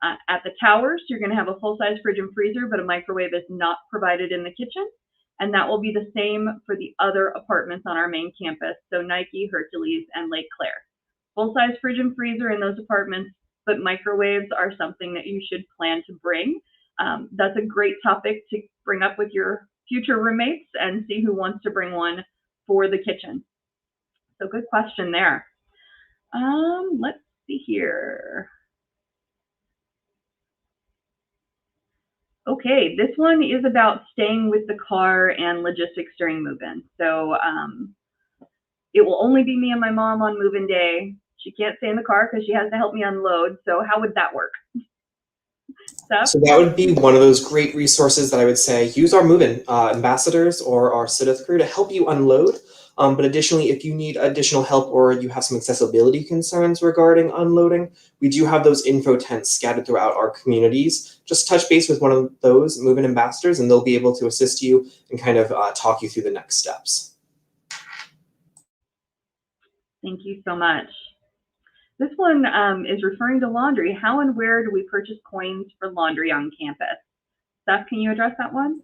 At the Towers, you're going to have a full-size fridge and freezer, but a microwave is not provided in the kitchen. And that will be the same for the other apartments on our main campus, so Nike, Hercules, and Lake Claire. Full-size fridge and freezer in those apartments, but microwaves are something that you should plan to bring. That's a great topic to bring up with your future roommates and see who wants to bring one for the kitchen. So good question there. Let's see here. Okay, this one is about staying with the car and logistics during move-in. So it will only be me and my mom on move-in day. She can't stay in the car because she has to help me unload. So how would that work? So that would be one of those great resources that I would say use our move-in ambassadors or our sit-with crew to help you unload. But additionally, if you need additional help or you have some accessibility concerns regarding unloading, we do have those info tents scattered throughout our communities. Just touch base with one of those move-in ambassadors and they'll be able to assist you and kind of talk you through the next steps. Thank you so much. This one is referring to laundry. How and where do we purchase coins for laundry on campus? Seth, can you address that one?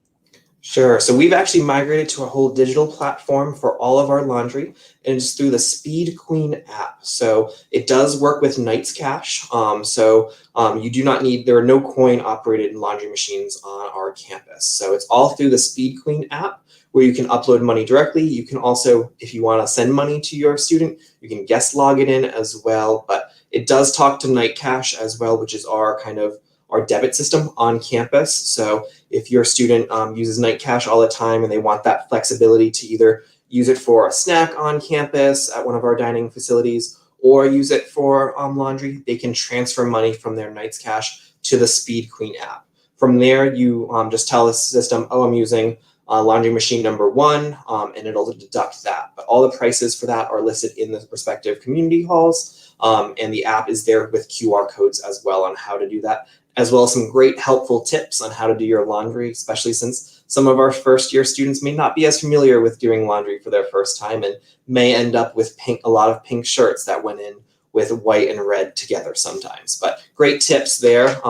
Sure. So we've actually migrated to a whole digital platform for all of our laundry, and it's through the Speed Queen app. So it does work with Knights Cash. You do not need, there are no coin operated laundry machines on our campus. So it's all through the Speed Queen app where you can upload money directly. You can also, if you want to send money to your student, you can guest log it in as well. But it does talk to Knight Cash as well, which is our kind of our debit system on campus. So if your student uses Knight Cash all the time and they want that flexibility to either use it for a snack on campus at one of our dining facilities or use it for laundry, they can transfer money from their Knights Cash to the Speed Queen app. From there, you just tell the system, oh, I'm using laundry machine number 1, and it'll deduct that. But all the prices for that are listed in the respective community halls, and the app is there with QR codes as well on how to do that, as well as some great helpful tips on how to do your laundry, especially since some of our first year students may not be as familiar with doing laundry for their first time and may end up with a lot of pink shirts that went in with white and red together sometimes. But great tips there.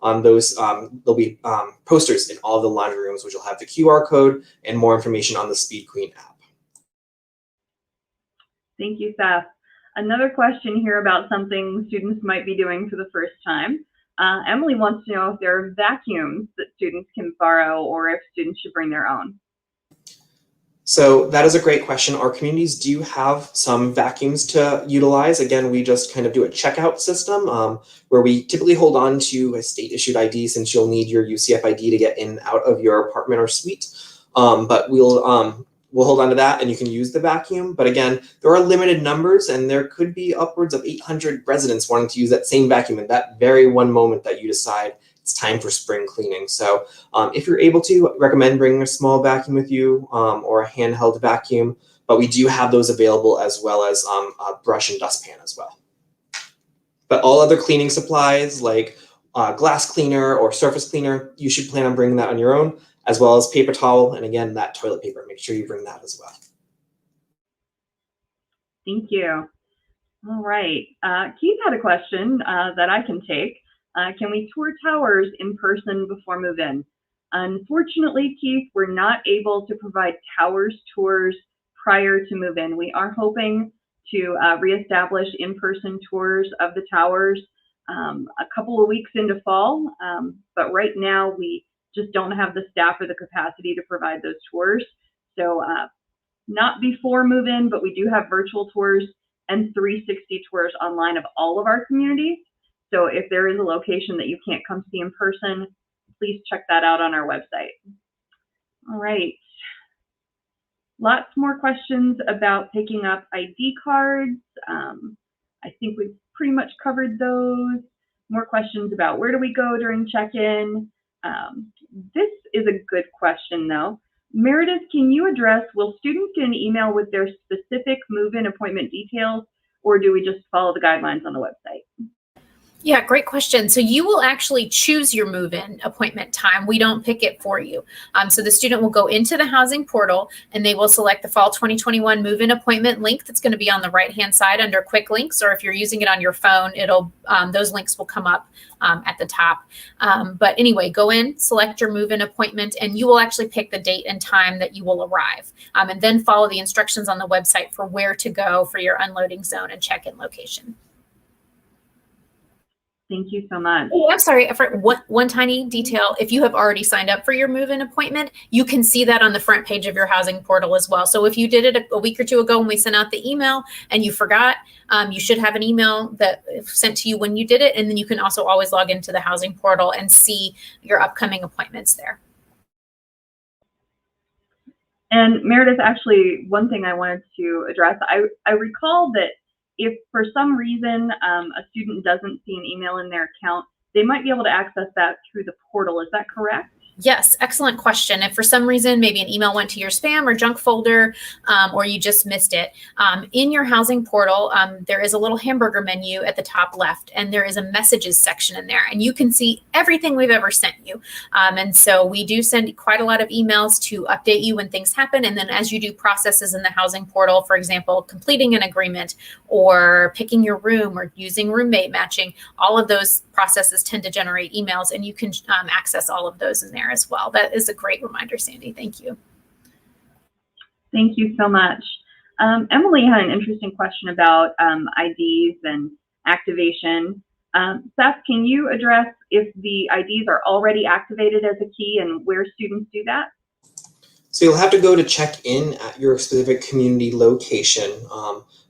On those, there'll be posters in all of the laundry rooms, which will have the QR code and more information on the Speed Queen app. Thank you, Seth. Another question here about something students might be doing for the first time. Emily wants to know if there are vacuums that students can borrow or if students should bring their own. So that is a great question. Our communities do have some vacuums to utilize. Again, we just kind of do a checkout system where we typically hold on to a state issued ID since you'll need your UCF ID to get in and out of your apartment or suite. But we'll hold on to that and you can use the vacuum. But again, there are limited numbers and there could be upwards of 800 residents wanting to use that same vacuum at that very one moment that you decide it's time for spring cleaning. So if you're able to, recommend bringing a small vacuum with you or a handheld vacuum, but we do have those available as well as a brush and dustpan as well. But all other cleaning supplies like glass cleaner or surface cleaner, you should plan on bringing that on your own, as well as paper towel, and again, that toilet paper. Make sure you bring that as well. Thank you. All right. Keith had a question that I can take. Can we tour towers in person before move-in? Unfortunately, Keith, we're not able to provide towers tours prior to move-in. We are hoping to reestablish in-person tours of the towers a couple of weeks into fall, but right now we just don't have the staff or the capacity to provide those tours. So not before move-in, but we do have virtual tours and 360 tours online of all of our communities. So if there is a location that you can't come see in person, please check that out on our website. All right. Lots more questions about picking up ID cards. I think we've pretty much covered those. More questions about where do we go during check-in. This is a good question though. Meredith, can you address, will students get an email with their specific move-in appointment details, or do we just follow the guidelines on the website? Yeah, great question. So you will actually choose your move-in appointment time. We don't pick it for you. So the student will go into the housing portal and they will select the fall 2021 move-in appointment link that's going to be on the right-hand side under quick links, or if you're using it on your phone, it'll those links will come up at the top. But anyway, go in, select your move-in appointment, and you will actually pick the date and time that you will arrive, and then follow the instructions on the website for where to go for your unloading zone and check-in location. Thank you so much. Oh, I'm sorry. One tiny detail. If you have already signed up for your move-in appointment, you can see that on the front page of your housing portal as well. So if you did it a week or two ago when we sent out the email and you forgot, you should have an email that sent to you when you did it. And then you can also always log into the housing portal and see your upcoming appointments there. And Meredith, actually, one thing I wanted to address, I recall that if for some reason a student doesn't see an email in their account, they might be able to access that through the portal. Is that correct? Yes, excellent question. If for some reason maybe an email went to your spam or junk folder, or you just missed it, in your housing portal, there is a little hamburger menu at the top left, and there is a messages section in there, and you can see everything we've ever sent you. And so we do send quite a lot of emails to update you when things happen. And then as you do processes in the housing portal, for example, completing an agreement or picking your room or using roommate matching, all of those processes tend to generate emails, and you can access all of those in there as well. That is a great reminder, Sandy. Thank you. Thank you so much. Emily had an interesting question about IDs and activation. Seth, can you address if the IDs are already activated as a key and where students do that? So you'll have to go to check in at your specific community location.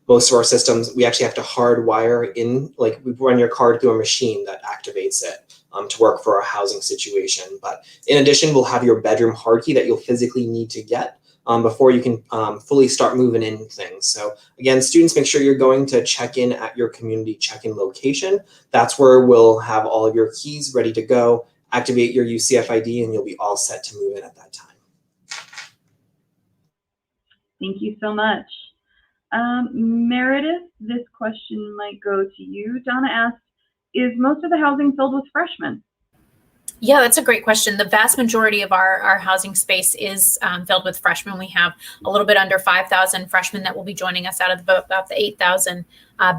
Most of our systems, we actually have to hardwire in, like we run your card through a machine that activates it to work for our housing situation. But in addition, we'll have your bedroom hard key that you'll physically need to get before you can fully start moving in things. So again, students, make sure you're going to check in at your community check-in location. That's where we'll have all of your keys ready to go, activate your UCF ID, and you'll be all set to move in at that time. Thank you so much. Meredith, this question might go to you. Donna asked, is most of the housing filled with freshmen? Yeah, that's a great question. The vast majority of our housing space is filled with freshmen. We have a little bit under 5,000 freshmen that will be joining us out of about the 8,000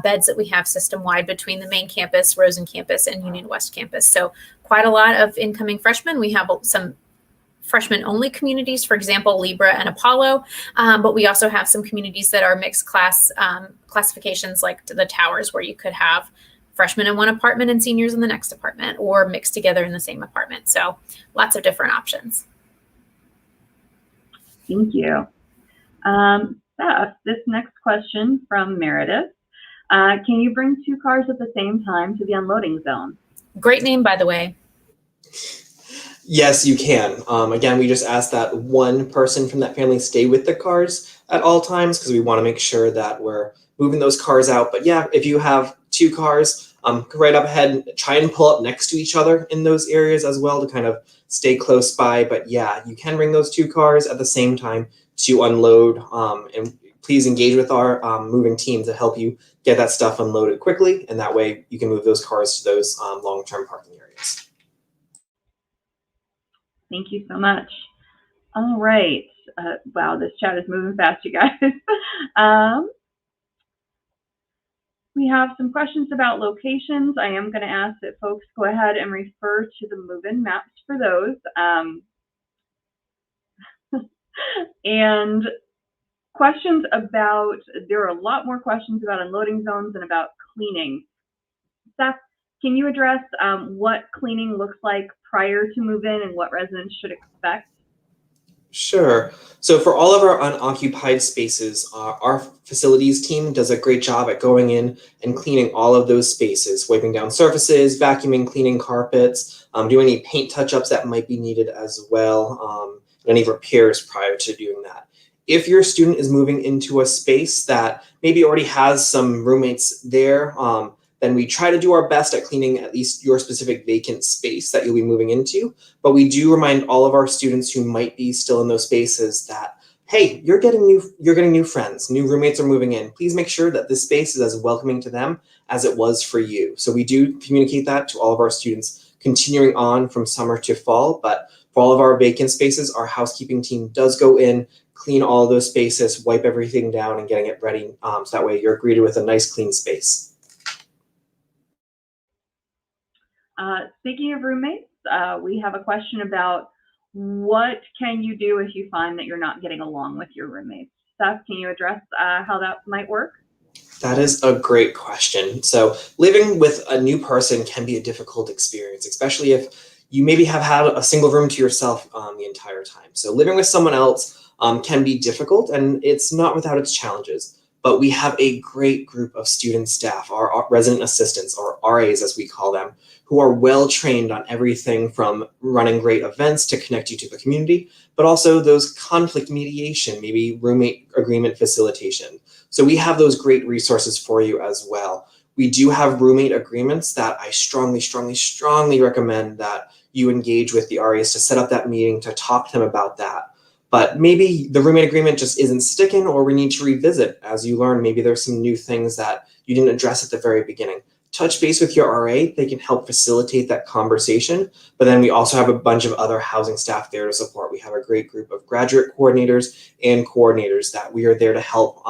beds that we have system-wide between the main campus, Rosen campus, and Union West campus. So quite a lot of incoming freshmen. We have some freshman-only communities, for example, Libra and Apollo, but we also have some communities that are mixed class classifications like the towers, where you could have freshmen in one apartment and seniors in the next apartment, or mixed together in the same apartment. So lots of different options. Thank you. Seth, this next question from Meredith. Can you bring 2 cars at the same time to the unloading zone? Great name, by the way. Yes, you can. Again, we just ask that one person from that family stay with the cars at all times because we want to make sure that we're moving those cars out. But yeah, if you have 2 cars, right up ahead, try and pull up next to each other in those areas as well to kind of stay close by. But yeah, you can bring those 2 cars at the same time to unload. And please engage with our moving team to help you get that stuff unloaded quickly. And that way you can move those cars to those long-term parking areas. Thank you so much. All right. Wow, this chat is moving fast, you guys. We have some questions about locations. I am going to ask that folks go ahead and refer to the move-in maps for those. And questions about, there are a lot more questions about unloading zones and about cleaning. Seth, can you address what cleaning looks like prior to move-in and what residents should expect? Sure. So for all of our unoccupied spaces, our facilities team does a great job at going in and cleaning all of those spaces, wiping down surfaces, vacuuming, cleaning carpets, doing any paint touch-ups that might be needed as well, and any repairs prior to doing that. If your student is moving into a space that maybe already has some roommates there, then we try to do our best at cleaning at least your specific vacant space that you'll be moving into. But we do remind all of our students who might be still in those spaces that, hey, you're getting new friends, new roommates are moving in. Please make sure that this space is as welcoming to them as it was for you. So we do communicate that to all of our students continuing on from summer to fall. But for all of our vacant spaces, our housekeeping team does go in, clean all of those spaces, wipe everything down, and getting it ready. So that way you're greeted with a nice clean space. Speaking of roommates, we have a question about what can you do if you find that you're not getting along with your roommates? Seth, can you address how that might work? That is a great question. So living with a new person can be a difficult experience, especially if you maybe have had a single room to yourself the entire time. So living with someone else can be difficult, and it's not without its challenges. But we have a great group of student staff, our resident assistants, or RAs as we call them, who are well trained on everything from running great events to connect you to the community, but also those conflict mediation, maybe roommate agreement facilitation. So we have those great resources for you as well. We do have roommate agreements that I strongly recommend that you engage with the RAs to set up that meeting to talk to them about that. But maybe the roommate agreement just isn't sticking, or we need to revisit as you learn. Maybe there's some new things that you didn't address at the very beginning. Touch base with your RA. They can help facilitate that conversation. But then we also have a bunch of other housing staff there to support. We have a great group of graduate coordinators and coordinators that we are there to help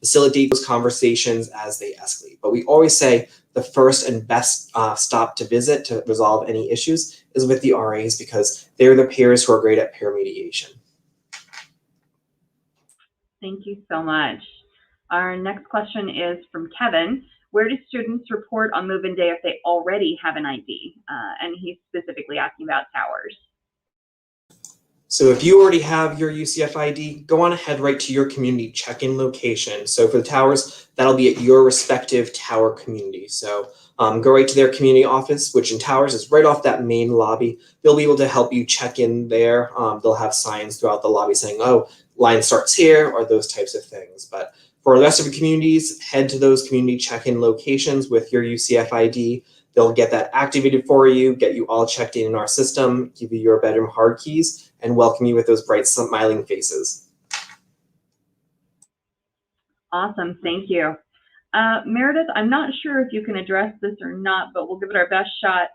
facilitate those conversations as they escalate. But we always say the first and best stop to visit to resolve any issues is with the RAs, because they're the peers who are great at peer mediation. Thank you so much. Our next question is from Kevin. Where do students report on move-in day if they already have an ID? And he's specifically asking about towers. So if you already have your UCF ID, go on ahead right to your community check-in location. So for the towers, that'll be at your respective tower community. So go right to their community office, which in towers is right off that main lobby. They'll be able to help you check in there. They'll have signs throughout the lobby saying, oh, line starts here, or those types of things. But for the rest of the communities, head to those community check-in locations with your UCF ID. They'll get that activated for you, get you all checked in our system, give you your bedroom hard keys, and welcome you with those bright smiling faces. Awesome, thank you. Meredith, I'm not sure if you can address this or not, but we'll give it our best shot.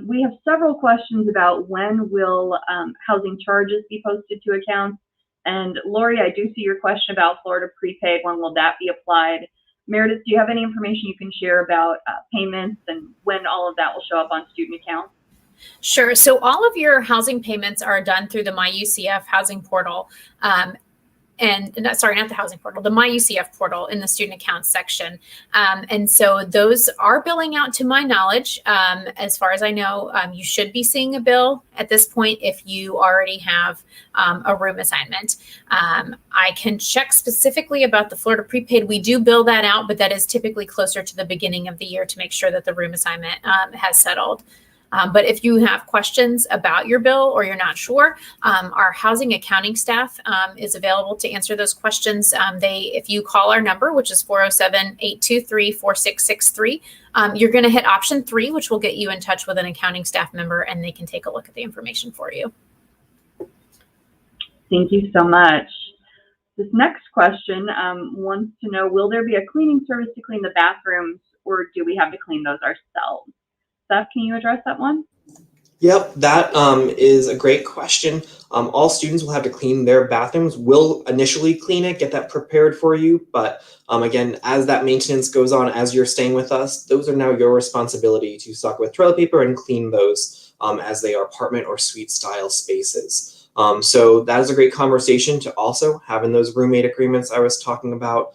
We have several questions about when will housing charges be posted to accounts. And Lori, I do see your question about Florida prepaid. When will that be applied? Meredith, do you have any information you can share about payments and when all of that will show up on student accounts? Sure. So all of your housing payments are done through the MyUCF housing portal. Sorry, not the housing portal, the MyUCF portal in the student accounts section. And so those are billing out to my knowledge. As far as I know, you should be seeing a bill at this point if you already have a room assignment. I can check specifically about the Florida prepaid. We do bill that out, but that is typically closer to the beginning of the year to make sure that the room assignment has settled. But if you have questions about your bill or you're not sure, our housing accounting staff is available to answer those questions. If you call our number, which is 407-823-4663, you're going to hit option 3, which will get you in touch with an accounting staff member, and they can take a look at the information for you. Thank you so much. This next question wants to know, will there be a cleaning service to clean the bathrooms, or do we have to clean those ourselves? Seth, can you address that one? Yep, that is a great question. All students will have to clean their bathrooms. We'll initially clean it, get that prepared for you. But again, as that maintenance goes on, as you're staying with us, those are now your responsibility to stock with toilet paper and clean those as they are apartment or suite style spaces. So that is a great conversation to also have in those roommate agreements I was talking about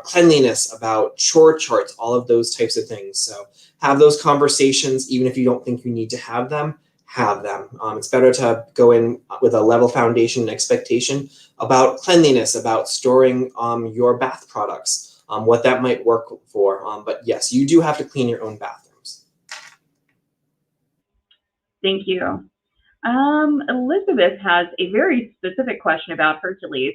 cleanliness, about chore charts, all of those types of things. So have those conversations, even if you don't think you need to have them, have them. It's better to go in with a level foundation and expectation about cleanliness, about storing your bath products, what that might work for. But yes, you do have to clean your own bathrooms. Thank you. Elizabeth has a very specific question about Hercules.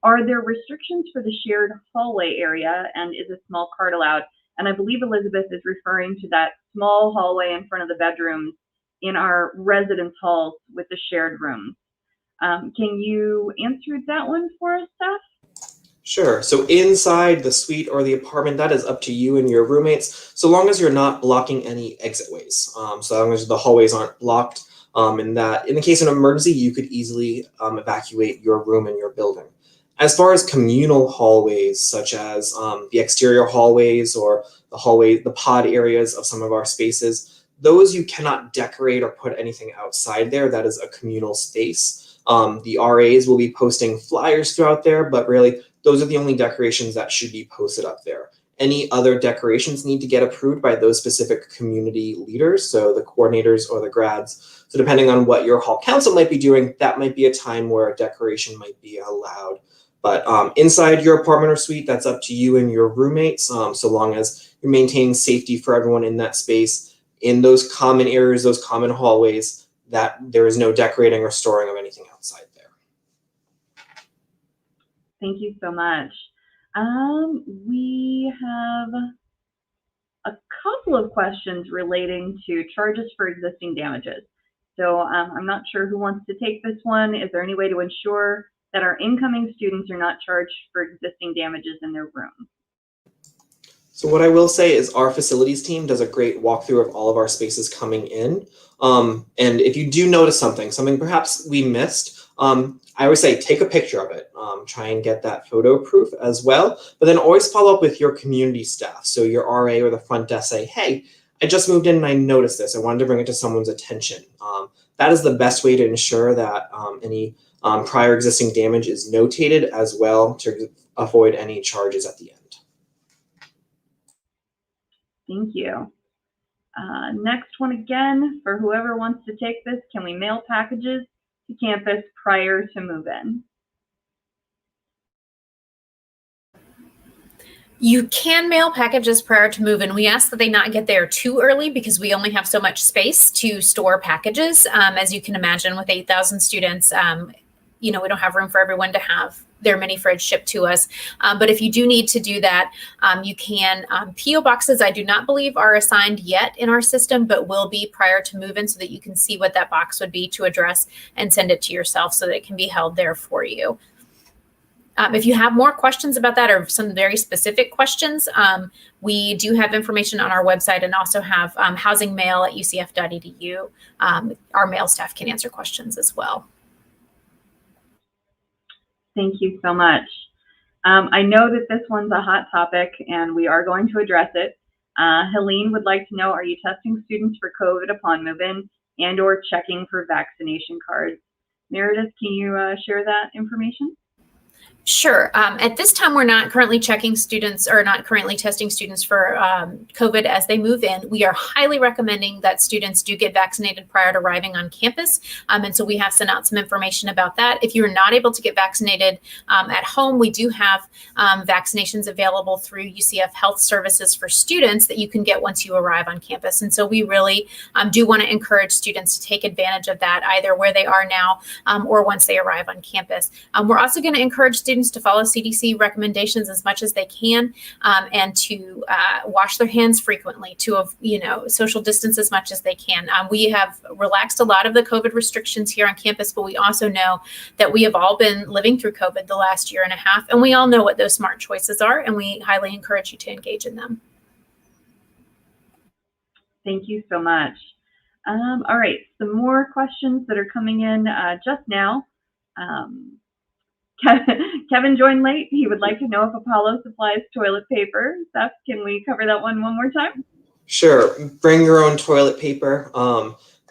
Are there restrictions for the shared hallway area, and is a small cart allowed? And I believe Elizabeth is referring to that small hallway in front of the bedrooms in our residence halls with the shared rooms. Can you answer that one for us, Steph? Sure. So inside the suite or the apartment, that is up to you and your roommates, so long as you're not blocking any exit ways. So long as the hallways aren't blocked, and that in the case of an emergency, you could easily evacuate your room and your building. As far as communal hallways, such as the exterior hallways or the pod areas of some of our spaces, those you cannot decorate or put anything outside there. That is a communal space. The RAs will be posting flyers throughout there, but really, those are the only decorations that should be posted up there. Any other decorations need to get approved by those specific community leaders, so the coordinators or the grads. So depending on what your hall council might be doing, that might be a time where a decoration might be allowed. But inside your apartment or suite, that's up to you and your roommates, so long as you're maintaining safety for everyone in that space, in those common areas, those common hallways, that there is no decorating or storing of anything outside there. Thank you so much. We have a couple of questions relating to charges for existing damages. So I'm not sure who wants to take this one. Is there any way to ensure that our incoming students are not charged for existing damages in their room? So what I will say is our facilities team does a great walkthrough of all of our spaces coming in. And if you do notice something perhaps we missed, I always say take a picture of it. Try and get that photo proof as well. But then always follow up with your community staff. So your RA or the front desk say, hey, I just moved in and I noticed this. I wanted to bring it to someone's attention. That is the best way to ensure that any prior existing damage is notated as well to avoid any charges at the end. Thank you. Next one again, for whoever wants to take this, can we mail packages to campus prior to move-in? You can mail packages prior to move-in. We ask that they not get there too early because we only have so much space to store packages. As you can imagine, with 8,000 students, we don't have room for everyone to have their mini fridge shipped to us. But if you do need to do that, you can. PO boxes, I do not believe are assigned yet in our system, but will be prior to move-in so that you can see what that box would be to address and send it to yourself so that it can be held there for you. If you have more questions about that or some very specific questions, we do have information on our website and also have housing mail at ucf.edu. Our mail staff can answer questions as well. Thank you so much. I know that this one's a hot topic and we are going to address it. Helene would like to know, are you testing students for COVID upon move-in and or checking for vaccination cards? Meredith, can you share that information? Sure. At this time, we're not currently checking students or not currently testing students for COVID as they move in. We are highly recommending that students do get vaccinated prior to arriving on campus. And so we have sent out some information about that. If you're not able to get vaccinated at home, we do have vaccinations available through UCF Health Services for students that you can get once you arrive on campus. And so we really do want to encourage students to take advantage of that either where they are now or once they arrive on campus. We're also going to encourage students to follow CDC recommendations as much as they can and to wash their hands frequently, to social distance as much as they can. We have relaxed a lot of the COVID restrictions here on campus, but we also know that we have all been living through COVID the last year and a half, and we all know what those smart choices are, and we highly encourage you to engage in them. Thank you so much. All right, some more questions that are coming in just now. Kevin joined late. He would like to know if Apollo supplies toilet paper. Seth, can we cover that one more time? Sure. Bring your own toilet paper.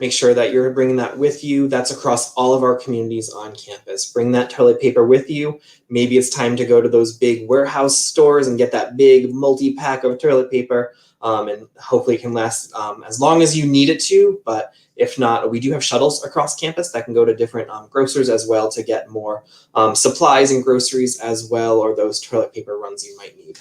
Make sure that you're bringing that with you. That's across all of our communities on campus. Bring that toilet paper with you. Maybe it's time to go to those big warehouse stores and get that big multi-pack of toilet paper. And hopefully it can last as long as you need it to. But if not, we do have shuttles across campus that can go to different grocers as well to get more supplies and groceries as well, or those toilet paper runs you might need.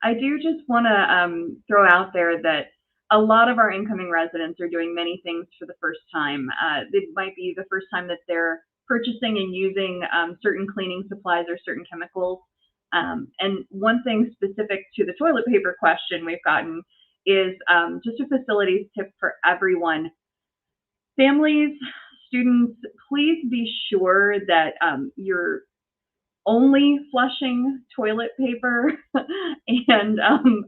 I do just want to throw out there that a lot of our incoming residents are doing many things for the first time. It might be the first time that they're purchasing and using certain cleaning supplies or certain chemicals. And one thing specific to the toilet paper question we've gotten is just a facilities tip for everyone. Families, students, please be sure that you're only flushing toilet paper and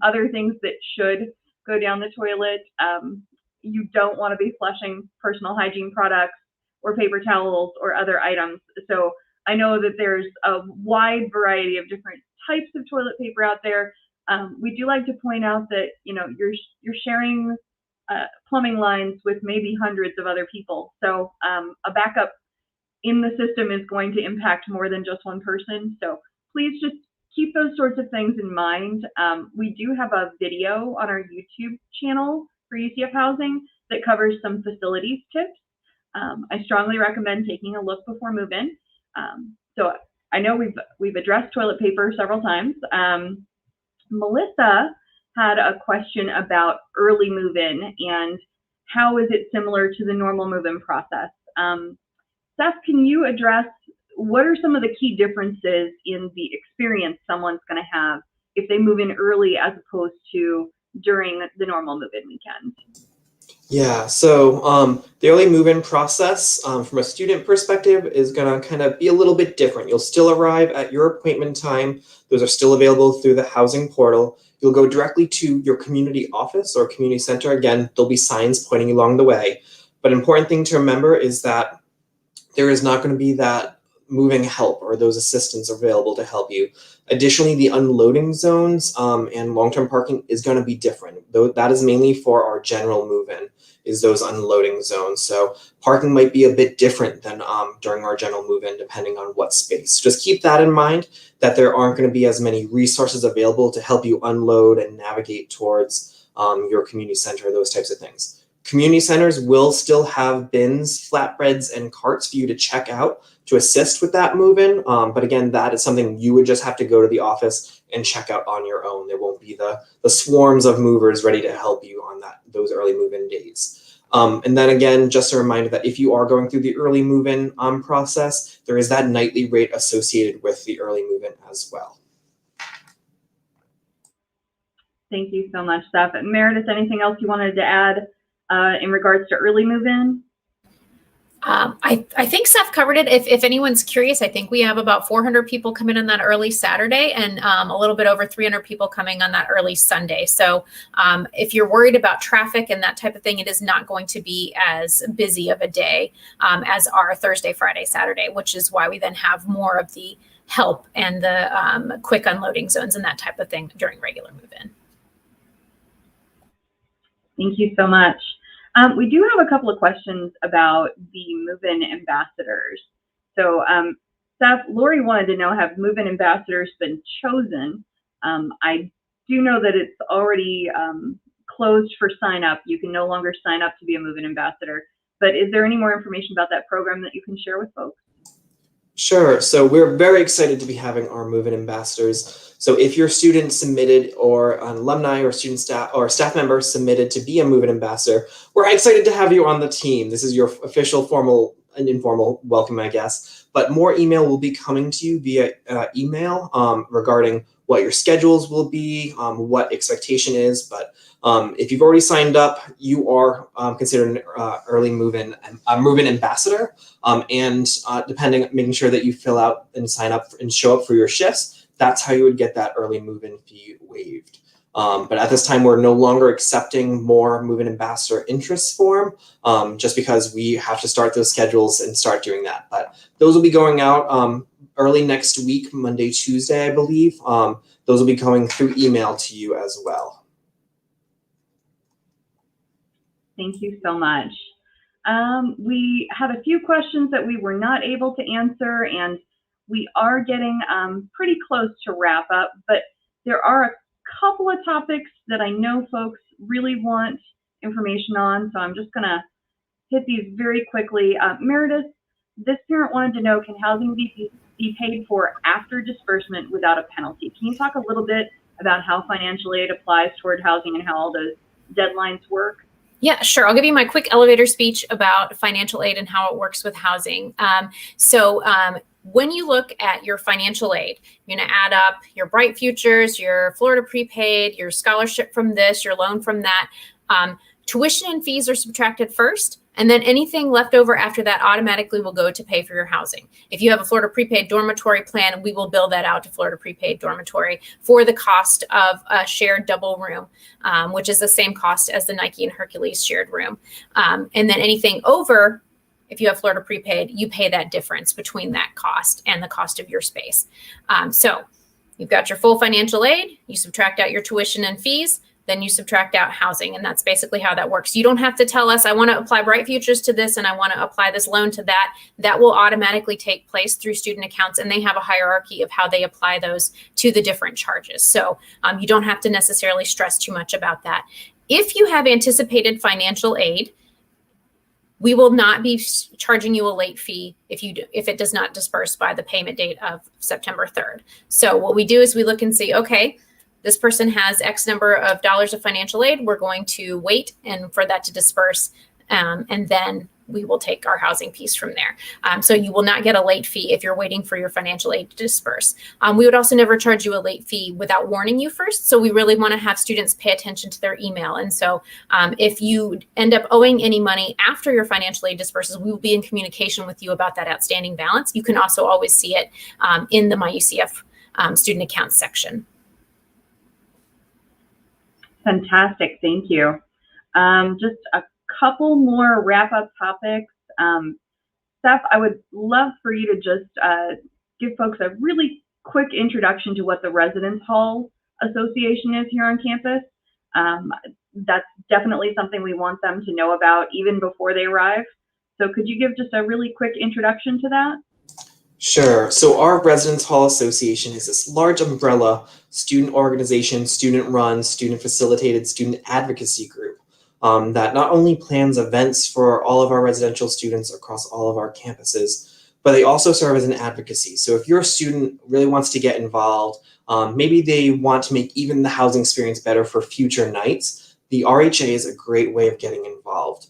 other things that should go down the toilet. You don't want to be flushing personal hygiene products or paper towels or other items. So I know that there's a wide variety of different types of toilet paper out there. We do like to point out that you're sharing plumbing lines with maybe hundreds of other people. So a backup in the system is going to impact more than just one person. So please just keep those sorts of things in mind. We do have a video on our YouTube channel for UCF Housing that covers some facilities tips. I strongly recommend taking a look before move-in. So I know we've addressed toilet paper several times. Melissa had a question about early move-in and how is it similar to the normal move-in process? Seth, can you address what are some of the key differences in the experience someone's going to have if they move in early as opposed to during the normal move-in weekend? Yeah, so the early move-in process from a student perspective is going to kind of be a little bit different. You'll still arrive at your appointment time. Those are still available through the housing portal. You'll go directly to your community office or community center. Again, there'll be signs pointing you along the way. But an important thing to remember is that there is not going to be that moving help or those assistants available to help you. Additionally, the unloading zones and long-term parking is going to be different. Though that is mainly for our general move-in, is those unloading zones. So parking might be a bit different than during our general move-in, depending on what space. Just keep that in mind, that there aren't going to be as many resources available to help you unload and navigate towards your community center, those types of things. Community centers will still have bins, flatbreads, and carts for you to check out to assist with that move-in. But again, that is something you would just have to go to the office and check out on your own. There won't be the swarms of movers ready to help you on those early move-in days. And then again, just a reminder that if you are going through the early move-in process, there is that nightly rate associated with the early move-in as well. Thank you so much, Steph. Meredith, anything else you wanted to add in regards to early move-in? I think Seth covered it. If anyone's curious, I think we have about 400 people coming on that early Saturday and a little bit over 300 people coming on that early Sunday. So if you're worried about traffic and that type of thing, it is not going to be as busy of a day as our Thursday, Friday, Saturday, which is why we then have more of the help and the quick unloading zones and that type of thing during regular move-in. Thank you so much. We do have a couple of questions about the move-in ambassadors. So Seth, Lori wanted to know, have move-in ambassadors been chosen? I do know that it's already closed for sign up. You can no longer sign up to be a move-in ambassador. But is there any more information about that program that you can share with folks? Sure. So we're very excited to be having our move-in ambassadors. So if your student submitted or an alumni or student staff or staff member submitted to be a move-in ambassador, we're excited to have you on the team. This is your official formal and informal welcome, I guess. But more email will be coming to you via email regarding what your schedules will be, what expectation is. But if you've already signed up, you are considered an early move-in ambassador. And making sure that you fill out and sign up and show up for your shifts, that's how you would get that early move-in fee waived. But at this time, we're no longer accepting more Move-In Ambassador interest form, just because we have to start those schedules and start doing that. But those will be going out early next week, Monday, Tuesday, I believe. Those will be coming through email to you as well. Thank you so much. We have a few questions that we were not able to answer, and we are getting pretty close to wrap up, but there are a couple of topics that I know folks really want information on, so I'm just gonna hit these very quickly. Meredith, this parent wanted to know, can housing be paid for after disbursement without a penalty? Can you talk a little bit about how financial aid applies toward housing and how all those deadlines work? Yeah, sure. I'll give you my quick elevator speech about financial aid and how it works with housing. When you look at your financial aid, you're going to add up your Bright Futures, your Florida prepaid, your scholarship from this, your loan from that. Tuition and fees are subtracted first, and then anything left over after that automatically will go to pay for your housing. If you have a Florida prepaid dormitory plan, we will bill that out to Florida prepaid dormitory for the cost of a shared double room, which is the same cost as the Nike and Hercules shared room. And then anything over, if you have Florida prepaid, you pay that difference between that cost and the cost of your space. So you've got your full financial aid, you subtract out your tuition and fees, then you subtract out housing. And that's basically how that works. You don't have to tell us, I want to apply Bright Futures to this and I want to apply this loan to that. That will automatically take place through student accounts, and they have a hierarchy of how they apply those to the different charges. So you don't have to necessarily stress too much about that. If you have anticipated financial aid, we will not be charging you a late fee if it does not disperse by the payment date of September 3rd. So what we do is we look and see, okay, this person has X number of dollars of financial aid. We're going to wait and for that to disperse, and then we will take our housing piece from there. So you will not get a late fee if you're waiting for your financial aid to disperse. We would also never charge you a late fee without warning you first. So we really want to have students pay attention to their email. And so if you end up owing any money after your financial aid disperses, we will be in communication with you about that outstanding balance. You can also always see it in the My UCF student accounts section. Fantastic, thank you. Just a couple more wrap-up topics. Steph, I would love for you to just give folks a really quick introduction to what the Residence Hall Association is here on campus. That's definitely something we want them to know about even before they arrive. So could you give just a really quick introduction to that? Sure. So our Residence Hall Association is this large umbrella student organization, student-run, student-facilitated, student advocacy group that not only plans events for all of our residential students across all of our campuses, but they also serve as an advocacy. So if your student really wants to get involved, maybe they want to make even the housing experience better for future nights, the RHA is a great way of getting involved.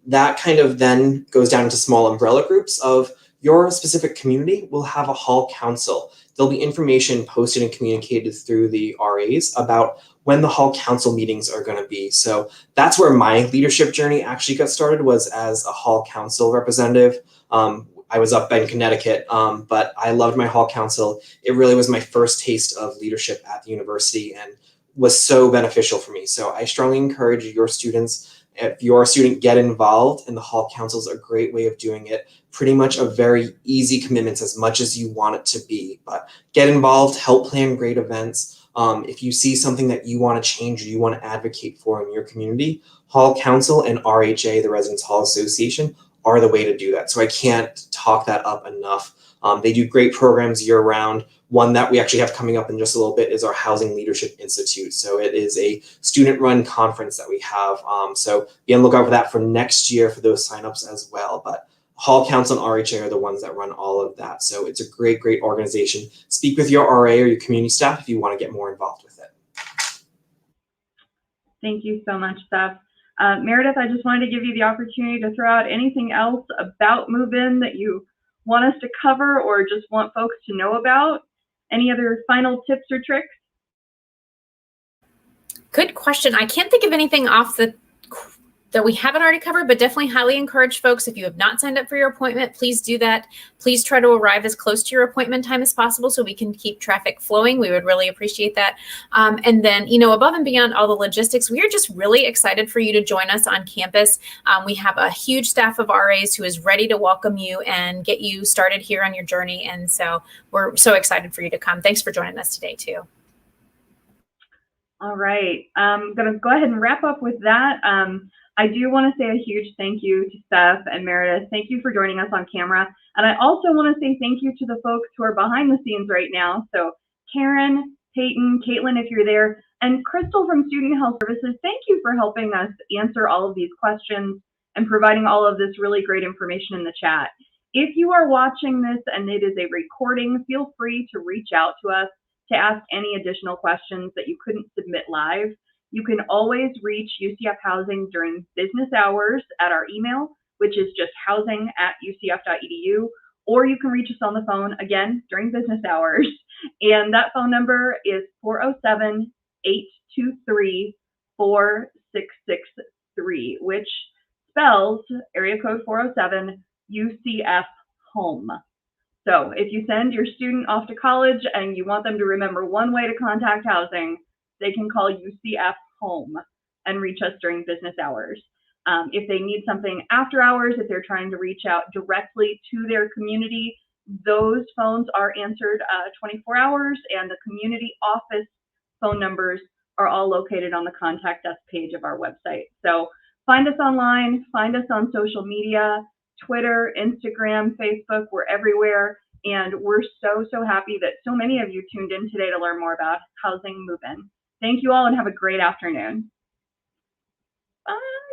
That kind of then goes down into small umbrella groups of your specific community will have a hall council. There'll be information posted and communicated through the RAs about when the hall council meetings are going to be. So that's where my leadership journey actually got started, was as a hall council representative. I was up in Connecticut, but I loved my hall council. It really was my first taste of leadership at the university and was so beneficial for me. So I strongly encourage your students, if you're a student, get involved, and the hall council is a great way of doing it. Pretty much a very easy commitment, as much as you want it to be, but get involved, help plan great events. If you see something that you want to change or you want to advocate for in your community, hall council and RHA, the Residence Hall Association, are the way to do that. So I can't talk that up enough. They do great programs year round. One that we actually have coming up in just a little bit is our Housing Leadership Institute. So it is a student-run conference that we have. So be on the lookout for that for next year for those signups as well. But Hall Council and RHA are the ones that run all of that. So it's a great, great organization. Speak with your RA or your community staff if you want to get more involved with it. Thank you so much, Steph. Meredith, I just wanted to give you the opportunity to throw out anything else about move-in that you want us to cover or just want folks to know about. Any other final tips or tricks? Good question. I can't think of anything off the that we haven't already covered, but definitely highly encourage folks, if you have not signed up for your appointment, please do that. Please try to arrive as close to your appointment time as possible so we can keep traffic flowing. We would really appreciate that. And then, above and beyond all the logistics, we are just really excited for you to join us on campus. We have a huge staff of RAs who is ready to welcome you and get you started here on your journey. And so we're so excited for you to come. Thanks for joining us today too. All right, I'm going to go ahead and wrap up with that. I do want to say a huge thank you to Steph and Meredith. Thank you for joining us on camera. And I also want to say thank you to the folks who are behind the scenes right now. So Karen, Peyton, Caitlin, if you're there, and Crystal from Student Health Services, thank you for helping us answer all of these questions and providing all of this really great information in the chat. If you are watching this and it is a recording, feel free to reach out to us to ask any additional questions that you couldn't submit live. You can always reach UCF Housing during business hours at our email, which is just housing@ucf.edu, or you can reach us on the phone, again, during business hours. And that phone number is 407-823-4663, which spells area code 407 UCF home. So if you send your student off to college and you want them to remember one way to contact housing, they can call UCF home and reach us during business hours. If they need something after hours, if they're trying to reach out directly to their community, those phones are answered 24 hours, and the community office phone numbers are all located on the contact us page of our website. So find us online, find us on social media, Twitter, Instagram, Facebook, we're everywhere. And we're so, so happy that so many of you tuned in today to learn more about housing move-in. Thank you all and have a great afternoon. Bye.